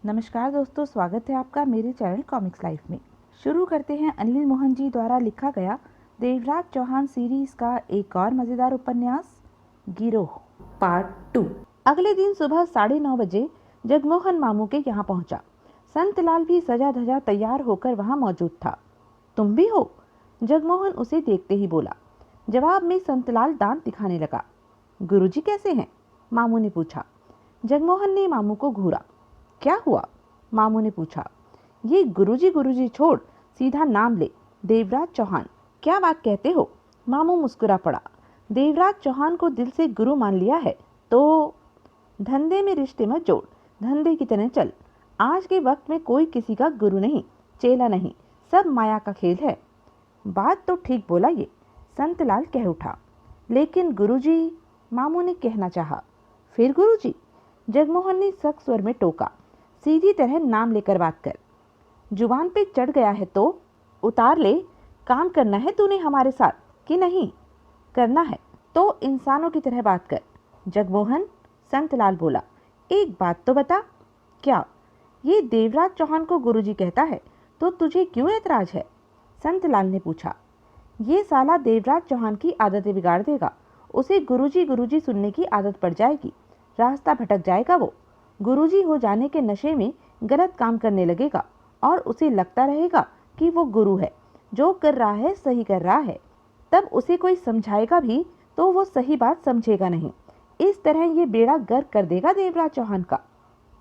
नमस्कार दोस्तों, स्वागत है आपका मेरे चैनल कॉमिक्स लाइफ में। शुरू करते हैं अनिल मोहन जी द्वारा लिखा गया देवराज चौहान सीरीज का एक और मज़ेदार उपन्यास गिरोह पार्ट 2। अगले दिन सुबह 9:30 बजे जगमोहन मामू के यहाँ पहुँचा। संतलाल भी सजा धजा तैयार होकर वहाँ मौजूद था। तुम भी हो? जगमोहन उसे देखते ही बोला। जवाब में संतलाल दांत दिखाने लगा। गुरुजी कैसे हैं? मामू ने पूछा। जगमोहन ने मामू को घूरा। क्या हुआ? मामू ने पूछा। ये गुरुजी छोड़, सीधा नाम ले, देवराज चौहान। क्या बात कहते हो? मामू मुस्कुरा पड़ा। देवराज चौहान को दिल से गुरु मान लिया है तो धंधे में रिश्ते मत जोड़, धंधे की तरह चल। आज के वक्त में कोई किसी का गुरु नहीं, चेला नहीं, सब माया का खेल है। बात तो ठीक बोला ये, संतलाल कह उठा। लेकिन गुरुजी, मामू ने कहना चाहा। फिर गुरुजी? जगमोहन ने सख्त स्वर में टोका। सीधी तरह नाम लेकर बात कर। जुबान पे चढ़ गया है तो उतार ले। काम करना है तूने हमारे साथ कि नहीं? करना है तो इंसानों की तरह बात कर। जगमोहन, संतलाल बोला। एक बात तो बता। क्या? ये देवराज चौहान को गुरुजी कहता है तो तुझे क्यों ऐतराज है? संतलाल ने पूछा। ये साला देवराज चौहान की आदतें बिगाड़ देगा। उसे गुरुजी सुनने की आदत पड़ जाएगी, रास्ता भटक जाएगा। वो गुरुजी हो जाने के नशे में गलत काम करने लगेगा और उसे लगता रहेगा कि वो गुरु है, जो कर रहा है सही कर रहा है। तब उसे कोई समझाएगा भी तो वो सही बात समझेगा नहीं। इस तरह ये बेड़ा गर्क कर देगा देवराज चौहान का।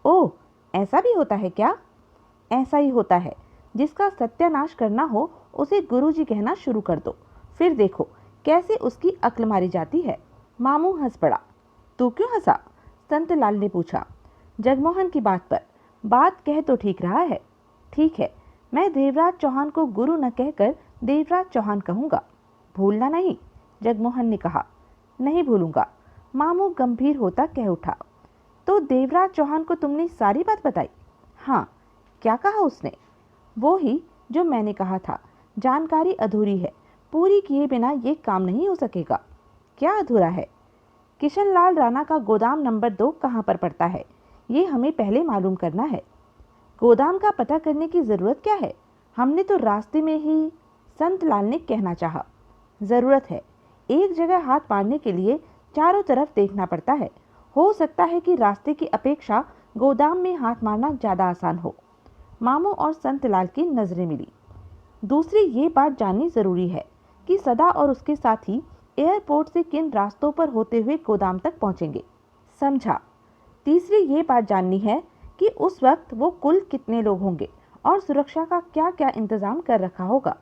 ओह, ऐसा भी होता है क्या? ऐसा ही होता है। जिसका सत्यानाश करना हो उसे गुरुजी कहना शुरू कर दो, फिर देखो कैसे उसकी अक्ल मारी जाती है। मामू हंस पड़ा। तू क्यों हंसा? संतलाल ने पूछा। जगमोहन की बात पर। बात कह तो ठीक रहा है। ठीक है, मैं देवराज चौहान को गुरु न कहकर देवराज चौहान कहूँगा। भूलना नहीं, जगमोहन ने कहा। नहीं भूलूंगा, मामू गंभीर होता कह उठा। तो देवराज चौहान को तुमने सारी बात बताई? हाँ। क्या कहा उसने? वो ही जो मैंने कहा था। जानकारी अधूरी है, पूरी किए बिना ये काम नहीं हो सकेगा। क्या अधूरा है? किशनलाल राणा का गोदाम नंबर 2 कहाँ पर पड़ता है, ये हमें पहले मालूम करना है। गोदाम का पता करने की ज़रूरत क्या है? हमने तो रास्ते में ही, संतलाल ने कहना चाहा। ज़रूरत है। एक जगह हाथ मारने के लिए चारों तरफ देखना पड़ता है। हो सकता है कि रास्ते की अपेक्षा गोदाम में हाथ मारना ज़्यादा आसान हो। मामू और संतलाल की नज़रें मिली। दूसरी ये बात जाननी ज़रूरी है कि सदा और उसके साथी एयरपोर्ट से किन रास्तों पर होते हुए गोदाम तक पहुंचेंगे। समझा। तीसरी ये बात जाननी है कि उस वक्त वो कुल कितने लोग होंगे और सुरक्षा का क्या क्या इंतजाम कर रखा होगा।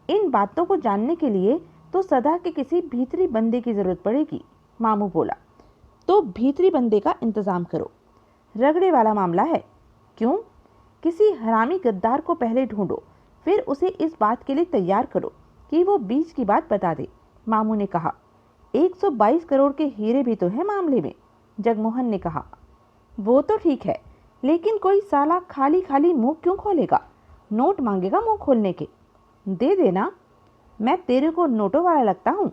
इन बातों को जानने के लिए तो सदा के किसी भीतरी बंदे की जरूरत पड़ेगी। मामू बोला। तो भीतरी बंदे का इंतजाम करो। रगड़े वाला मामला है। क्यों? किसी हरामी गद्दार को पहले ढूंढो, फिर उसे इस बात के लिए तैयार करो कि वो बीच की बात बता दे। मामू ने कहा। 122 करोड़ के हीरे भी तो है मामले में, जगमोहन ने कहा। वो तो ठीक है, लेकिन कोई साला खाली खाली मुंह क्यों खोलेगा? नोट मांगेगा मुंह खोलने के। दे देना। मैं तेरे को नोटों वाला लगता हूँ?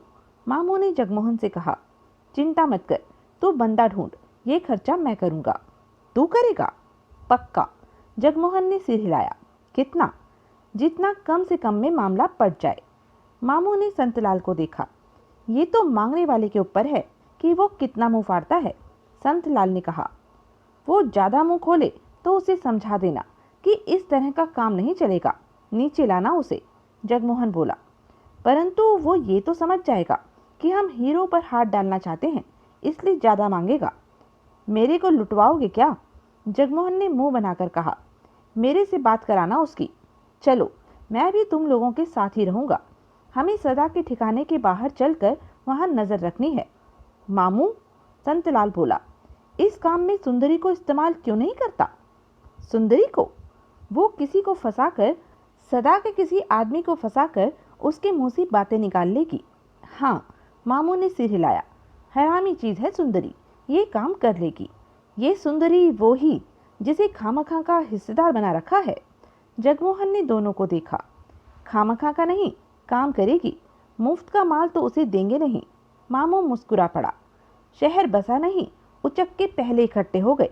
मामू ने जगमोहन से कहा। चिंता मत कर, तू बंदा ढूंढ, ये खर्चा मैं करूँगा। तू करेगा? पक्का। जगमोहन ने सिर हिलाया। कितना? जितना कम से कम में मामला पड़ जाए। मामू ने संतलाल को देखा। ये तो मांगने वाले के ऊपर है कि वो कितना मुंह फाड़ता है, संतलाल ने कहा। वो ज़्यादा मुंह खोले तो उसे समझा देना कि इस तरह का काम नहीं चलेगा, नीचे लाना उसे, जगमोहन बोला। परंतु वो ये तो समझ जाएगा कि हम हीरो पर हाथ डालना चाहते हैं, इसलिए ज़्यादा मांगेगा। मेरे को लुटवाओगे क्या? जगमोहन ने मुंह बनाकर कहा। मेरे से बात कराना उसकी। चलो, मैं भी तुम लोगों के साथ ही रहूँगा। हमें सदा के ठिकाने के बाहर चलकर वहाँ नज़र रखनी है। मामू, संतलाल बोला, इस काम में सुंदरी को इस्तेमाल क्यों नहीं करता? सुंदरी को? वो किसी को फंसाकर, सदा के किसी आदमी को फंसाकर उसके मुंह से बातें निकाल लेगी। हाँ, मामू ने सिर हिलाया। हरामी चीज़ है सुंदरी, ये काम कर लेगी। ये सुंदरी वो ही जिसे खामखा का हिस्सेदार बना रखा है। जगमोहन ने दोनों को देखा। खामखा का नहीं, काम करेगी। मुफ्त का माल तो उसे देंगे नहीं। मामू मुस्कुरा पड़ा। शहर बसा नहीं, उचक्के पहले इकट्ठे हो गए।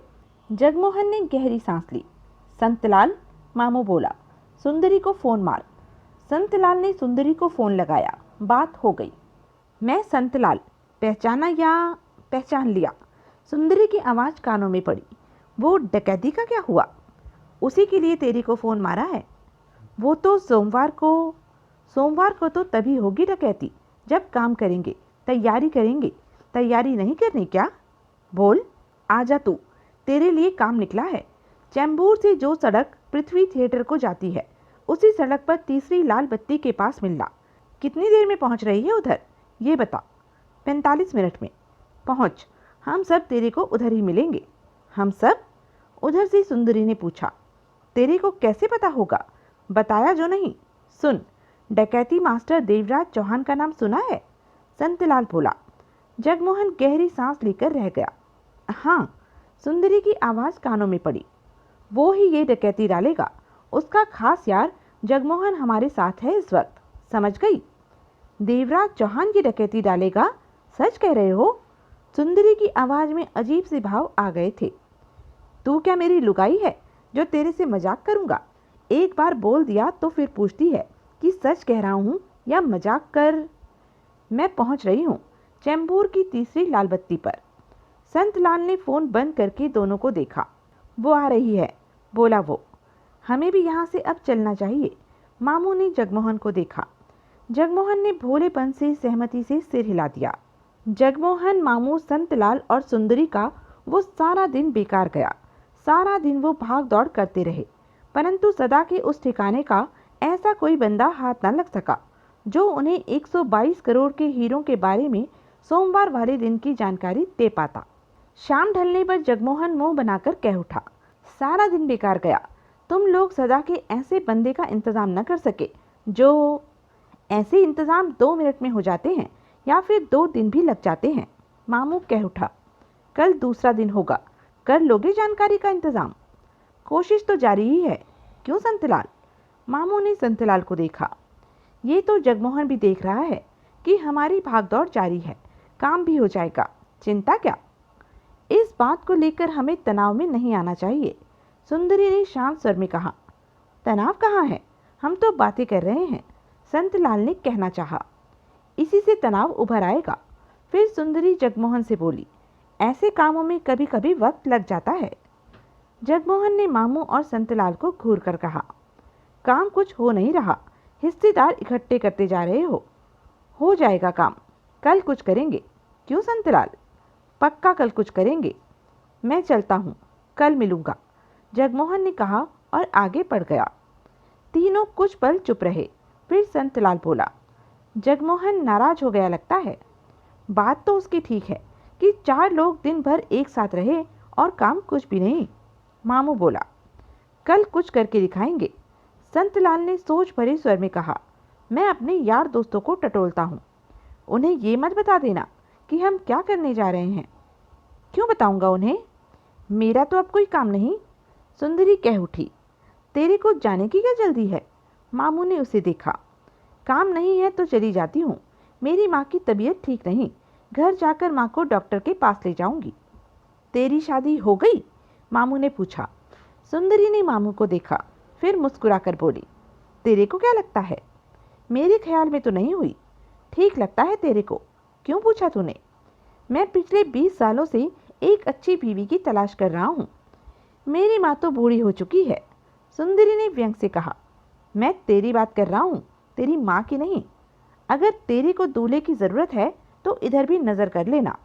जगमोहन ने गहरी सांस ली। संतलाल, मामू बोला, सुंदरी को फोन मार। संतलाल ने सुंदरी को फोन लगाया। बात हो गई। मैं संतलाल, पहचाना या पहचान लिया? सुंदरी की आवाज़ कानों में पड़ी। वो डकैती का क्या हुआ? उसी के लिए तेरी को फ़ोन मारा है। वो तो सोमवार को तो तभी होगी डकैती जब काम करेंगे, तैयारी करेंगे। तैयारी नहीं करनी क्या? बोल, आजा तू, तेरे लिए काम निकला है। चैम्बूर से जो सड़क पृथ्वी थिएटर को जाती है, उसी सड़क पर तीसरी लाल बत्ती के पास मिलना। कितनी देर में पहुंच रही है उधर, ये बता। 45 मिनट में। पहुंच, हम सब तेरे को उधर ही मिलेंगे। हम सब? उधर से सुंदरी ने पूछा। तेरे को कैसे पता होगा? बताया जो नहीं। सुन, डकैती मास्टर देवराज चौहान का नाम सुना है? संतलाल बोला। जगमोहन गहरी सांस लेकर रह गया। हाँ, सुंदरी की आवाज़ कानों में पड़ी। वो ही ये डकैती डालेगा। उसका खास यार जगमोहन हमारे साथ है इस वक्त, समझ गई? देवराज चौहान की डकैती डालेगा? सच कह रहे हो? सुंदरी की आवाज़ में अजीब से भाव आ गए थे। तू क्या मेरी लुगाई है जो तेरे से मजाक करूंगा? एक बार बोल दिया तो फिर पूछती है कि सच कह रहा हूँ या मजाक कर। मैं पहुंच रही हूँ चैम्बूर की तीसरी लाल बत्ती पर। संतलाल ने फ़ोन बंद करके दोनों को देखा। वो आ रही है, बोला वो। हमें भी यहाँ से अब चलना चाहिए। मामू ने जगमोहन को देखा। जगमोहन ने भोलेपन से सहमति से सिर हिला दिया। जगमोहन, मामू, संतलाल और सुंदरी का वो सारा दिन बेकार गया। सारा दिन वो भाग दौड़ करते रहे, परंतु सदा के उस ठिकाने का ऐसा कोई बंदा हाथ न लग सका जो उन्हें 122 करोड़ के हीरों के बारे में सोमवार वाले दिन की जानकारी दे पाता। शाम ढलने पर जगमोहन मुंह बनाकर कह उठा, सारा दिन बेकार गया। तुम लोग सदा के ऐसे बंदे का इंतजाम न कर सके जो ऐसे इंतजाम 2 मिनट में हो जाते हैं या फिर 2 दिन भी लग जाते हैं। मामू कह उठा, कल दूसरा दिन होगा, कर लोगे जानकारी का इंतजाम? कोशिश तो जारी ही है। क्यों संतलाल? मामू ने संतलाल को देखा। ये तो जगमोहन भी देख रहा है कि हमारी भागदौड़ जारी है, काम भी हो जाएगा, चिंता क्या? इस बात को लेकर हमें तनाव में नहीं आना चाहिए, सुंदरी ने शांत स्वर में कहा। तनाव कहाँ है, हम तो बातें कर रहे हैं, संतलाल ने कहना चाहा। इसी से तनाव उभर आएगा। फिर सुंदरी जगमोहन से बोली, ऐसे कामों में कभी कभी वक्त लग जाता है। जगमोहन ने मामू और संतलाल को घूर कर कहा, काम कुछ हो नहीं रहा, हिस्सेदार इकट्ठे करते जा रहे हो जाएगा काम, कल कुछ करेंगे। क्यों संतलाल? पक्का कल कुछ करेंगे। मैं चलता हूँ, कल मिलूंगा, जगमोहन ने कहा और आगे बढ़ गया। तीनों कुछ पल चुप रहे। फिर संतलाल बोला, जगमोहन नाराज हो गया लगता है। बात तो उसकी ठीक है कि 4 लोग दिन भर एक साथ रहे और काम कुछ भी नहीं। मामू बोला, कल कुछ करके दिखाएंगे। संतलाल ने सोच भरे स्वर में कहा, मैं अपने यार दोस्तों को टटोलता हूँ, उन्हें ये मत बता देना कि हम क्या करने जा रहे हैं। क्यों बताऊंगा उन्हें? मेरा तो अब कोई काम नहीं। सुंदरी कह उठी, तेरे को जाने की क्या जल्दी है? मामू ने उसे देखा। काम नहीं है तो चली जाती हूँ, मेरी माँ की तबीयत ठीक नहीं, घर जाकर माँ को डॉक्टर के पास ले जाऊंगी। तेरी शादी हो गई? मामू ने पूछा। सुंदरी ने मामू को देखा, फिर मुस्कुराकर बोली, तेरे को क्या लगता है? मेरे ख्याल में तो नहीं हुई। ठीक लगता है तेरे को? क्यों पूछा तूने? मैं पिछले 20 सालों से एक अच्छी बीवी की तलाश कर रहा हूँ। मेरी माँ तो बूढ़ी हो चुकी है। सुंदरी ने व्यंग से कहा, मैं तेरी बात कर रहा हूँ, तेरी माँ की नहीं। अगर तेरे को दूल्हे की ज़रूरत है तो इधर भी नज़र कर लेना।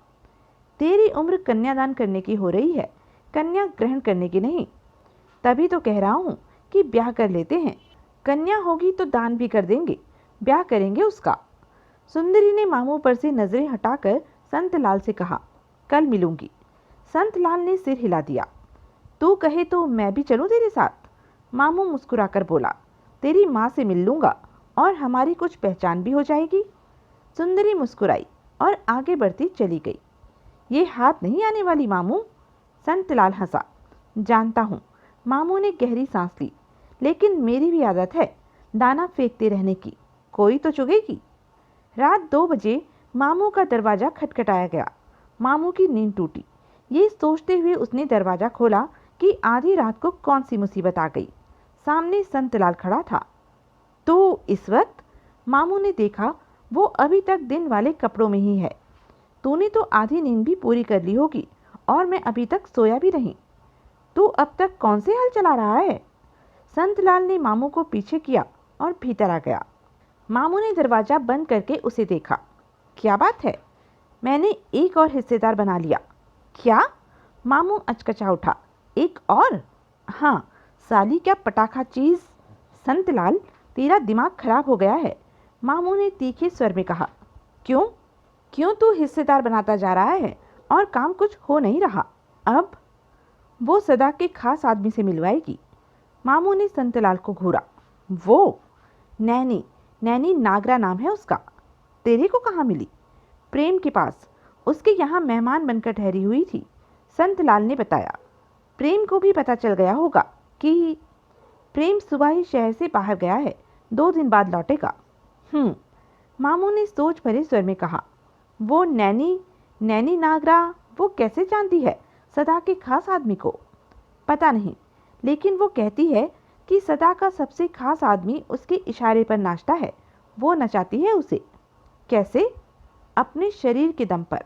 तेरी उम्र कन्यादान करने की हो रही है, कन्या ग्रहण करने की नहीं। तभी तो कह रहा हूँ कि ब्याह कर लेते हैं, कन्या होगी तो दान भी कर देंगे, ब्याह करेंगे उसका। सुंदरी ने मामू पर से नजरें हटाकर संतलाल से कहा, कल मिलूंगी। संतलाल ने सिर हिला दिया। तू कहे तो मैं भी चलूं तेरे साथ? मामू मुस्कुराकर बोला, तेरी माँ से मिल लूंगा और हमारी कुछ पहचान भी हो जाएगी। सुंदरी मुस्कुराई और आगे बढ़ती चली गई। ये हाथ नहीं आने वाली मामू। संतलाल हंसा। जानता हूँ। मामू ने गहरी सांस ली। लेकिन मेरी भी आदत है दाना फेंकते रहने की, कोई तो चुगेगी। रात 2 बजे मामू का दरवाज़ा खटखटाया गया। मामू की नींद टूटी। ये सोचते हुए उसने दरवाजा खोला कि आधी रात को कौन सी मुसीबत आ गई। सामने संतलाल खड़ा था। तो इस वक्त मामू ने देखा वो अभी तक दिन वाले कपड़ों में ही है। तूने तो आधी नींद भी पूरी कर ली होगी और मैं अभी तक सोया भी नहीं। तू अब तक कौन से हल चला रहा है? संतलाल ने मामू को पीछे किया और भीतर आ गया। मामू ने दरवाजा बंद करके उसे देखा। क्या बात है? मैंने एक और हिस्सेदार बना लिया। क्या? मामू अचकचा उठा। एक और? हाँ, साली क्या पटाखा चीज। संतलाल, तेरा दिमाग खराब हो गया है, मामू ने तीखे स्वर में कहा। क्यों? क्यों तू हिस्सेदार बनाता जा रहा है और काम कुछ हो नहीं रहा? अब वो सदा के खास आदमी से मिलवाएगी। मामू ने संतलाल को घूरा। वो नैनी, नैनी नागरा नाम है उसका। तेरे को कहाँ मिली? प्रेम के पास, उसके यहाँ मेहमान बनकर ठहरी हुई थी, संतलाल ने बताया। प्रेम को भी पता चल गया होगा कि प्रेम सुबह ही शहर से बाहर गया है, 2 दिन बाद लौटेगा। मामू ने सोच भरे स्वर में कहा। वो नैनी, नैनी नागरा वो कैसे जानती है सदा के खास आदमी को? पता नहीं, लेकिन वो कहती है कि सदा का सबसे खास आदमी उसके इशारे पर नाचता है। वो नचाती है उसे। कैसे? अपने शरीर के दम पर।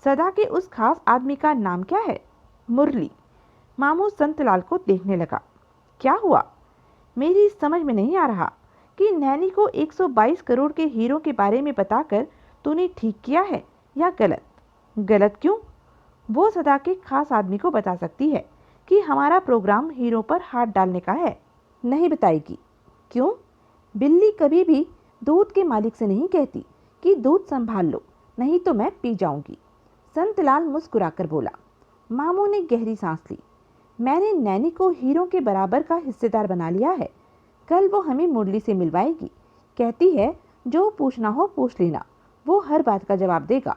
सदा के उस खास आदमी का नाम क्या है? मुरली। मामू संतलाल को देखने लगा। क्या हुआ? मेरी समझ में नहीं आ रहा कि नैनी को 122 करोड़ के हीरों के बारे में बताकर तूने ठीक किया है या गलत? गलत क्यों? वो सदा के खास आदमी को बता सकती है कि हमारा प्रोग्राम हीरो पर हाथ डालने का है। नहीं बताएगी। क्यों? बिल्ली कभी भी दूध के मालिक से नहीं कहती कि दूध संभाल लो, नहीं तो मैं पी जाऊंगी। संतलाल मुस्कुराकर बोला। मामू ने गहरी सांस ली। मैंने नैनी को हीरो के बराबर का हिस्सेदार बना लिया है। कल वो हमें मुरली से मिलवाएगी। कहती है जो पूछना हो पूछ लेना, वो हर बात का जवाब देगा।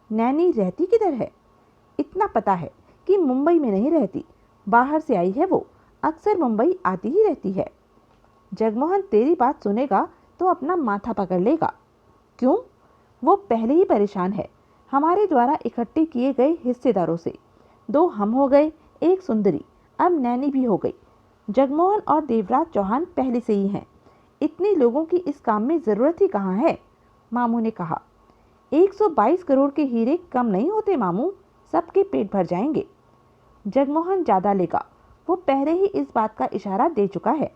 नैनी रहती किधर है? इतना पता है कि मुंबई में नहीं रहती, बाहर से आई है वो, अक्सर मुंबई आती ही रहती है। जगमोहन तेरी बात सुनेगा तो अपना माथा पकड़ लेगा। क्यों? वो पहले ही परेशान है हमारे द्वारा इकट्ठे किए गए हिस्सेदारों से। 2 हम हो गए, 1 सुंदरी, अब नैनी भी हो गई। जगमोहन और देवराज चौहान पहले से ही हैं। इतने लोगों की इस काम में जरूरत ही कहाँ है? मामू ने कहा। 122 करोड़ के हीरे कम नहीं होते मामू, सबके पेट भर जाएंगे। जगमोहन ज्यादा लेगा, वो पहले ही इस बात का इशारा दे चुका है।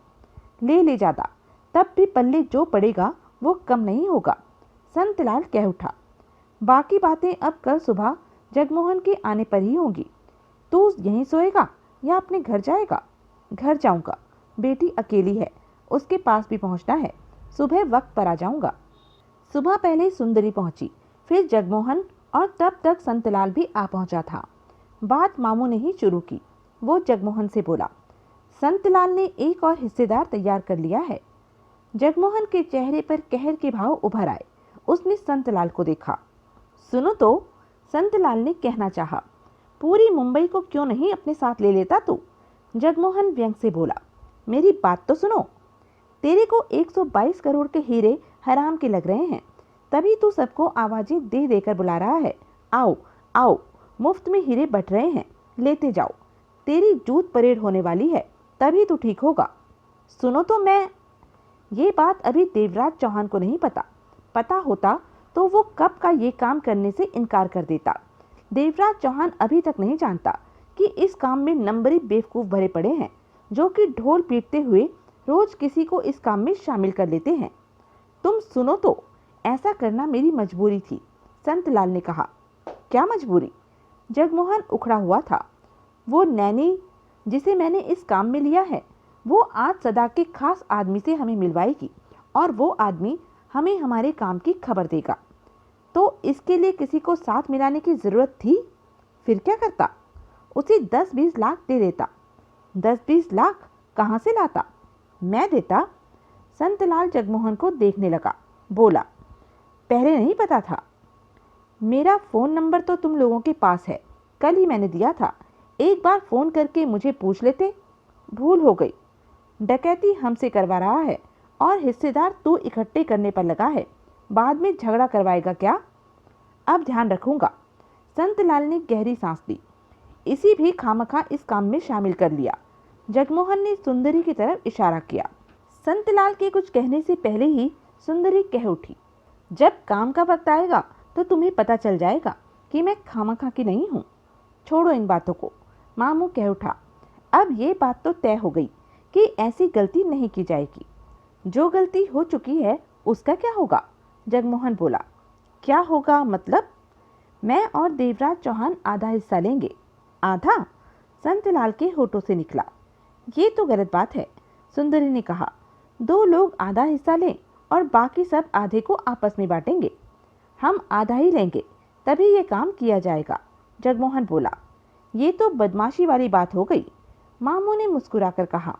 ले ज्यादा, तब भी पल्ले जो पड़ेगा वो कम नहीं होगा, संतलाल कह उठा। बाकी बातें अब कल सुबह जगमोहन के आने पर ही होंगी। तू यहीं सोएगा या अपने घर जाएगा? घर जाऊंगा, बेटी अकेली है, उसके पास भी पहुंचना है। सुबह वक्त पर आ जाऊंगा। सुबह पहले सुंदरी पहुंची, फिर जगमोहन और तब तक संतलाल भी आ पहुंचा था। बात मामू ने ही शुरू की। वो जगमोहन से बोला, संतलाल ने एक और हिस्सेदार तैयार कर लिया है। जगमोहन के चेहरे पर कहर के भाव उभर आए। उसने संतलाल को देखा। सुनो तो, संतलाल ने कहना चाहा। पूरी मुंबई को क्यों नहीं अपने साथ ले लेता तू? जगमोहन व्यंग से बोला। मेरी बात तो सुनो। तेरे को 122 करोड़ के हीरे हराम के लग रहे हैं, तभी तू सबको आवाजें दे देकर बुला रहा है। आओ आओ, मुफ्त में हीरे बट रहे हैं, लेते जाओ। तेरी जूत परेड होने वाली है, तभी तू ठीक होगा। सुनो तो, मैं ये बात अभी देवराज चौहान को नहीं पता। पता होता तो वो कब का ये काम करने से इनकार कर देता। देवराज चौहान अभी तक नहीं जानता कि इस काम में नंबरी बेवकूफ भरे पड़े हैं, जो कि ढोल पीटते हुए रोज किसी को इस काम में शामिल कर लेते हैं। तुम सुनो तो, ऐसा करना मेरी मजबूरी थी, संतलाल ने कहा। क्या मजबूरी? जगमोहन उखड़ा हुआ था। वो नैनी जिसे मैंने इस काम में लिया है, वो आज सदा के खास आदमी से हमें मिलवाएगी और वो आदमी हमें हमारे काम की खबर देगा। तो इसके लिए किसी को साथ मिलाने की जरूरत थी? फिर क्या करता? उसे 10-20 लाख दे देता। 10-20 लाख कहाँ से लाता? मैं देता। संतलाल जगमोहन को देखने लगा, बोला। पहले नहीं पता था? मेरा फ़ोन नंबर तो तुम लोगों के पास है, कल ही मैंने दिया था। एक बार फ़ोन करके मुझे पूछ लेते। भूल हो गई। डकैती हमसे करवा रहा है और हिस्सेदार तू इकट्ठे करने पर लगा है। बाद में झगड़ा करवाएगा क्या? अब ध्यान रखूंगा। संतलाल ने गहरी सांस ली। इसी भी खामखा इस काम में शामिल कर लिया। जगमोहन ने सुंदरी की तरफ इशारा किया। संतलाल के कुछ कहने से पहले ही सुंदरी कह उठी, जब काम का वक्त आएगा तो तुम्हें पता चल जाएगा कि मैं खामखा की नहीं हूँ। छोड़ो इन बातों को, मामू कह उठा। अब ये बात तो तय हो गई कि ऐसी गलती नहीं की जाएगी। जो गलती हो चुकी है उसका क्या होगा? जगमोहन बोला। क्या होगा मतलब? मैं और देवराज चौहान आधा हिस्सा लेंगे। आधा? संतलाल के होठों से निकला। ये तो गलत बात है, सुंदरी ने कहा। 2 लोग आधा हिस्सा लें और बाकी सब आधे को आपस में बांटेंगे। हम आधा ही लेंगे, तभी ये काम किया जाएगा, जगमोहन बोला। ये तो बदमाशी वाली बात हो गई, मामू ने मुस्कुराकर कहा।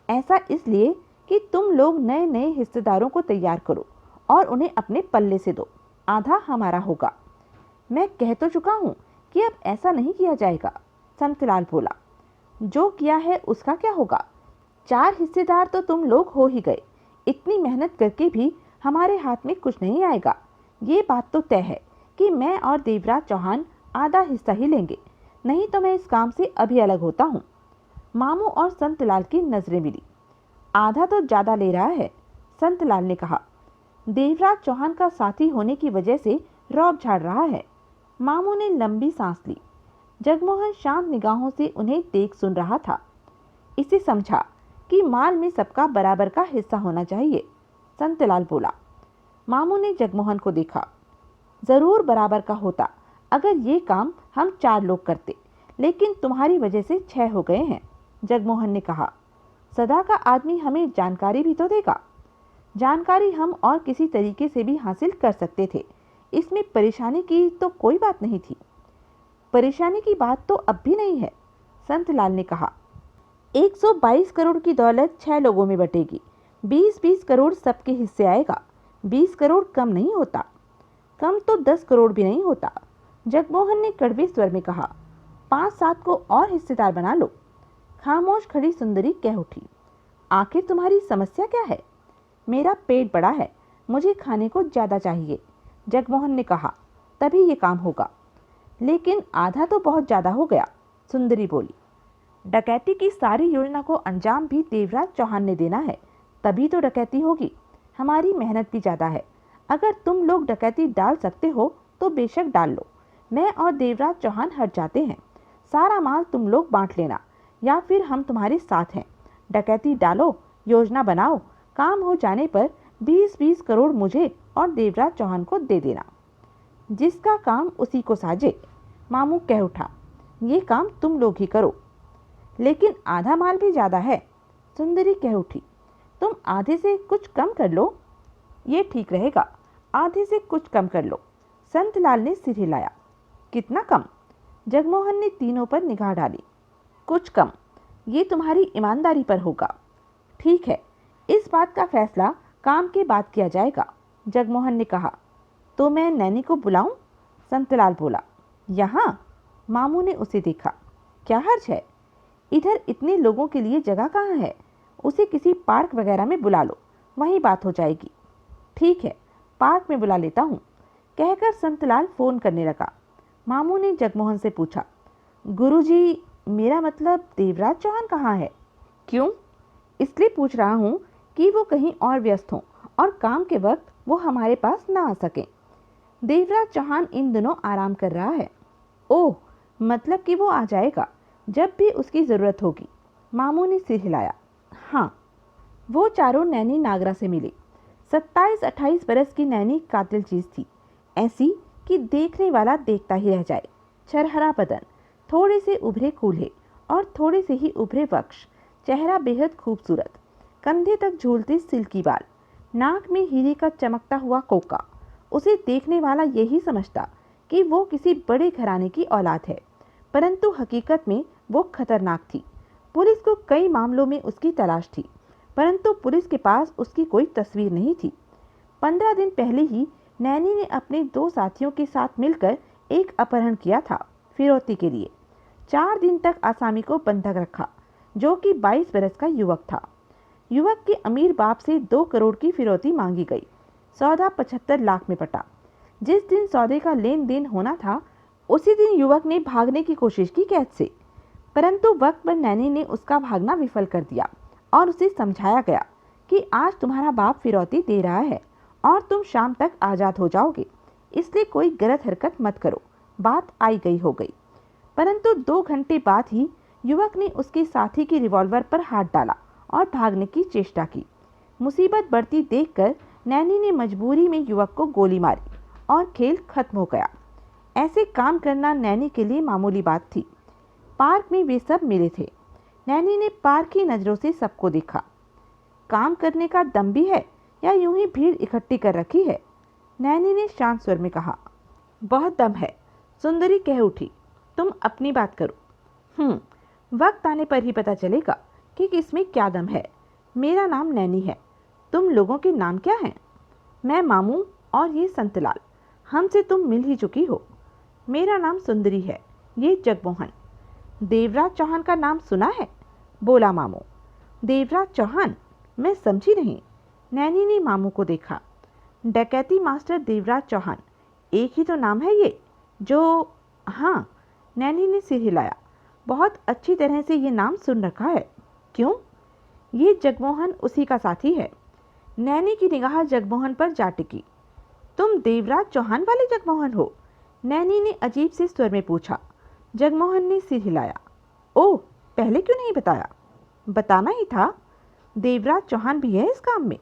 ऐसा इसलिए कि तुम लोग नए नए हिस्सेदारों को तैयार करो और उन्हें अपने पल्ले से दो। आधा हमारा होगा। मैं कह तो चुका हूँ कि अब ऐसा नहीं किया जाएगा, संतलाल बोला। जो किया है उसका क्या होगा? 4 हिस्सेदार तो तुम लोग हो ही गए। इतनी मेहनत करके भी हमारे हाथ में कुछ नहीं आएगा। ये बात तो तय है कि मैं और देवराज चौहान आधा हिस्सा ही लेंगे, नहीं तो मैं इस काम से अभी अलग होता हूँ। मामू और संतलाल की नजरें मिली। आधा तो ज्यादा ले रहा है, संतलाल ने कहा। देवराज चौहान का साथी होने की वजह से रौब झाड़ रहा है। मामू ने लंबी सांस ली। जगमोहन शांत निगाहों से उन्हें देख सुन रहा था। इसे समझा कि माल में सबका बराबर का हिस्सा होना चाहिए, संतलाल बोला। मामू ने जगमोहन को देखा। जरूर बराबर का होता अगर ये काम हम 4 लोग करते, लेकिन तुम्हारी वजह से 6 हो गए हैं, जगमोहन ने कहा। सदा का आदमी हमें जानकारी भी तो देगा। जानकारी हम और किसी तरीके से भी हासिल कर सकते थे, इसमें परेशानी की तो कोई बात नहीं थी। परेशानी की बात तो अब भी नहीं है, संतलाल ने कहा। 122 करोड़ की दौलत 6 लोगों में बटेगी। 20-20 करोड़ सबके हिस्से आएगा। 20 करोड़ कम नहीं होता। कम तो 10 करोड़ भी नहीं होता, जगमोहन ने कड़वे स्वर में कहा। 5-7 को और हिस्सेदार बना लो। खामोश खड़ी सुंदरी कह उठी। आखिर तुम्हारी समस्या क्या है? मेरा पेट बड़ा है, मुझे खाने को ज्यादा चाहिए, जगमोहन ने कहा। तभी ये काम होगा। लेकिन आधा तो बहुत ज्यादा हो गया, सुंदरी बोली। डकैती की सारी योजना को अंजाम भी देवराज चौहान ने देना है, तभी तो डकैती होगी। हमारी मेहनत भी ज्यादा है। अगर तुम लोग डकैती डाल सकते हो तो बेशक डाल लो। मैं और देवराज चौहान हट जाते हैं। सारा माल तुम लोग बांट लेना, या फिर हम तुम्हारे साथ हैं। डकैती डालो, योजना बनाओ, काम हो जाने पर 20-20 करोड़ मुझे और देवराज चौहान को दे देना। जिसका काम उसी को साजे, मामू कह उठा। ये काम तुम लोग ही करो। लेकिन आधा माल भी ज्यादा है, सुंदरी कह उठी। तुम आधे से कुछ कम कर लो। ये ठीक रहेगा, आधे से कुछ कम कर लो, संतलाल ने सिर हिलाया। कितना कम? जगमोहन ने तीनों पर निगाह डाली। कुछ कम, ये तुम्हारी ईमानदारी पर होगा। ठीक है, इस बात का फैसला काम के बाद किया जाएगा, जगमोहन ने कहा। तो मैं नैनी को बुलाऊं? संतलाल बोला। यहाँ? मामू ने उसे देखा। क्या हर्ज है? इधर इतने लोगों के लिए जगह कहाँ है? उसे किसी पार्क वगैरह में बुला लो, वहीं बात हो जाएगी। ठीक है, पार्क में बुला लेता हूँ, कहकर संतलाल फोन करने लगा। मामू ने जगमोहन से पूछा, गुरुजी, मेरा मतलब देवराज चौहान कहाँ है? क्यों? इसलिए पूछ रहा हूँ कि वो कहीं और व्यस्त हों और काम के वक्त वो हमारे पास ना आ सके। देवराज चौहान इन दिनों आराम कर रहा है। ओह, मतलब कि वो आ जाएगा जब भी उसकी ज़रूरत होगी, मामू ने सिर हिलाया। हाँ। वो चारों नैनी नागरा से मिले। 27-28 बरस की नैनी कातिल चीज़ थी, ऐसी कि देखने वाला देखता ही रह जाए। छरहरा बदन, थोड़े से उभरे कूल्हे और थोड़े से ही उभरे वक्ष, चेहरा बेहद खूबसूरत, कंधे तक झूलते सिल्की बाल, नाक में हीरे का चमकता हुआ कोका। उसे देखने वाला यही समझता कि वो किसी बड़े घराने की औलाद है, परंतु हकीकत में वो खतरनाक थी। पुलिस को कई मामलों में उसकी तलाश थी, परंतु पुलिस के पास उसकी कोई तस्वीर नहीं थी। 15 दिन पहले ही नैनी ने अपने 2 साथियों के साथ मिलकर एक अपहरण किया था, फिरौती के लिए। 4 दिन तक आसामी को बंधक रखा, जो कि 22 बरस का युवक था। युवक के अमीर बाप से 2 करोड़ की फिरौती मांगी गई। सौदा 75 लाख में पटा। जिस दिन सौदे का लेन देन होना था, उसी दिन युवक ने भागने की कोशिश की कैद से, परंतु वक्त पर नैनी ने उसका भागना विफल कर दिया और उसे समझाया गया कि आज तुम्हारा बाप फिरौती दे रहा है और तुम शाम तक आज़ाद हो जाओगे, इसलिए कोई गलत हरकत मत करो। बात आई गई हो गई। परंतु 2 घंटे बाद ही युवक ने उसके साथी की रिवॉल्वर पर हाथ डाला और भागने की चेष्टा की। मुसीबत बढ़ती देखकर नैनी ने मजबूरी में युवक को गोली मारी और खेल खत्म हो गया। ऐसे काम करना नैनी के लिए मामूली बात थी। पार्क में वे सब मिले थे। नैनी ने पार्क की नज़रों से सबको देखा। काम करने का दम भी है या यूं ही भीड़ इकट्ठी कर रखी है? नैनी ने शांत स्वर में कहा। बहुत दम है, सुंदरी कह उठी। तुम अपनी बात करो। वक्त आने पर ही पता चलेगा कि किसमें क्या दम है। मेरा नाम नैनी है। तुम लोगों के नाम क्या हैं? मैं मामू और ये संतलाल। हमसे तुम मिल ही चुकी हो। मेरा नाम सुंदरी है, ये जगमोहन। देवराज चौहान का नाम सुना है? बोला मामू। देवराज चौहान? मैं समझी नहीं। नैनी ने मामू को देखा। डकैती मास्टर देवराज चौहान, एक ही तो नाम है ये जो। हाँ, नैनी ने सिर हिलाया। बहुत अच्छी तरह से ये नाम सुन रखा है। क्यों? ये जगमोहन उसी का साथी है। नैनी की निगाह जगमोहन पर जा टिकी। तुम देवराज चौहान वाले जगमोहन हो? नैनी ने अजीब से स्वर में पूछा। जगमोहन ने सिर हिलाया। ओह, पहले क्यों नहीं बताया? बताना ही था। देवराज चौहान भी है इस काम में।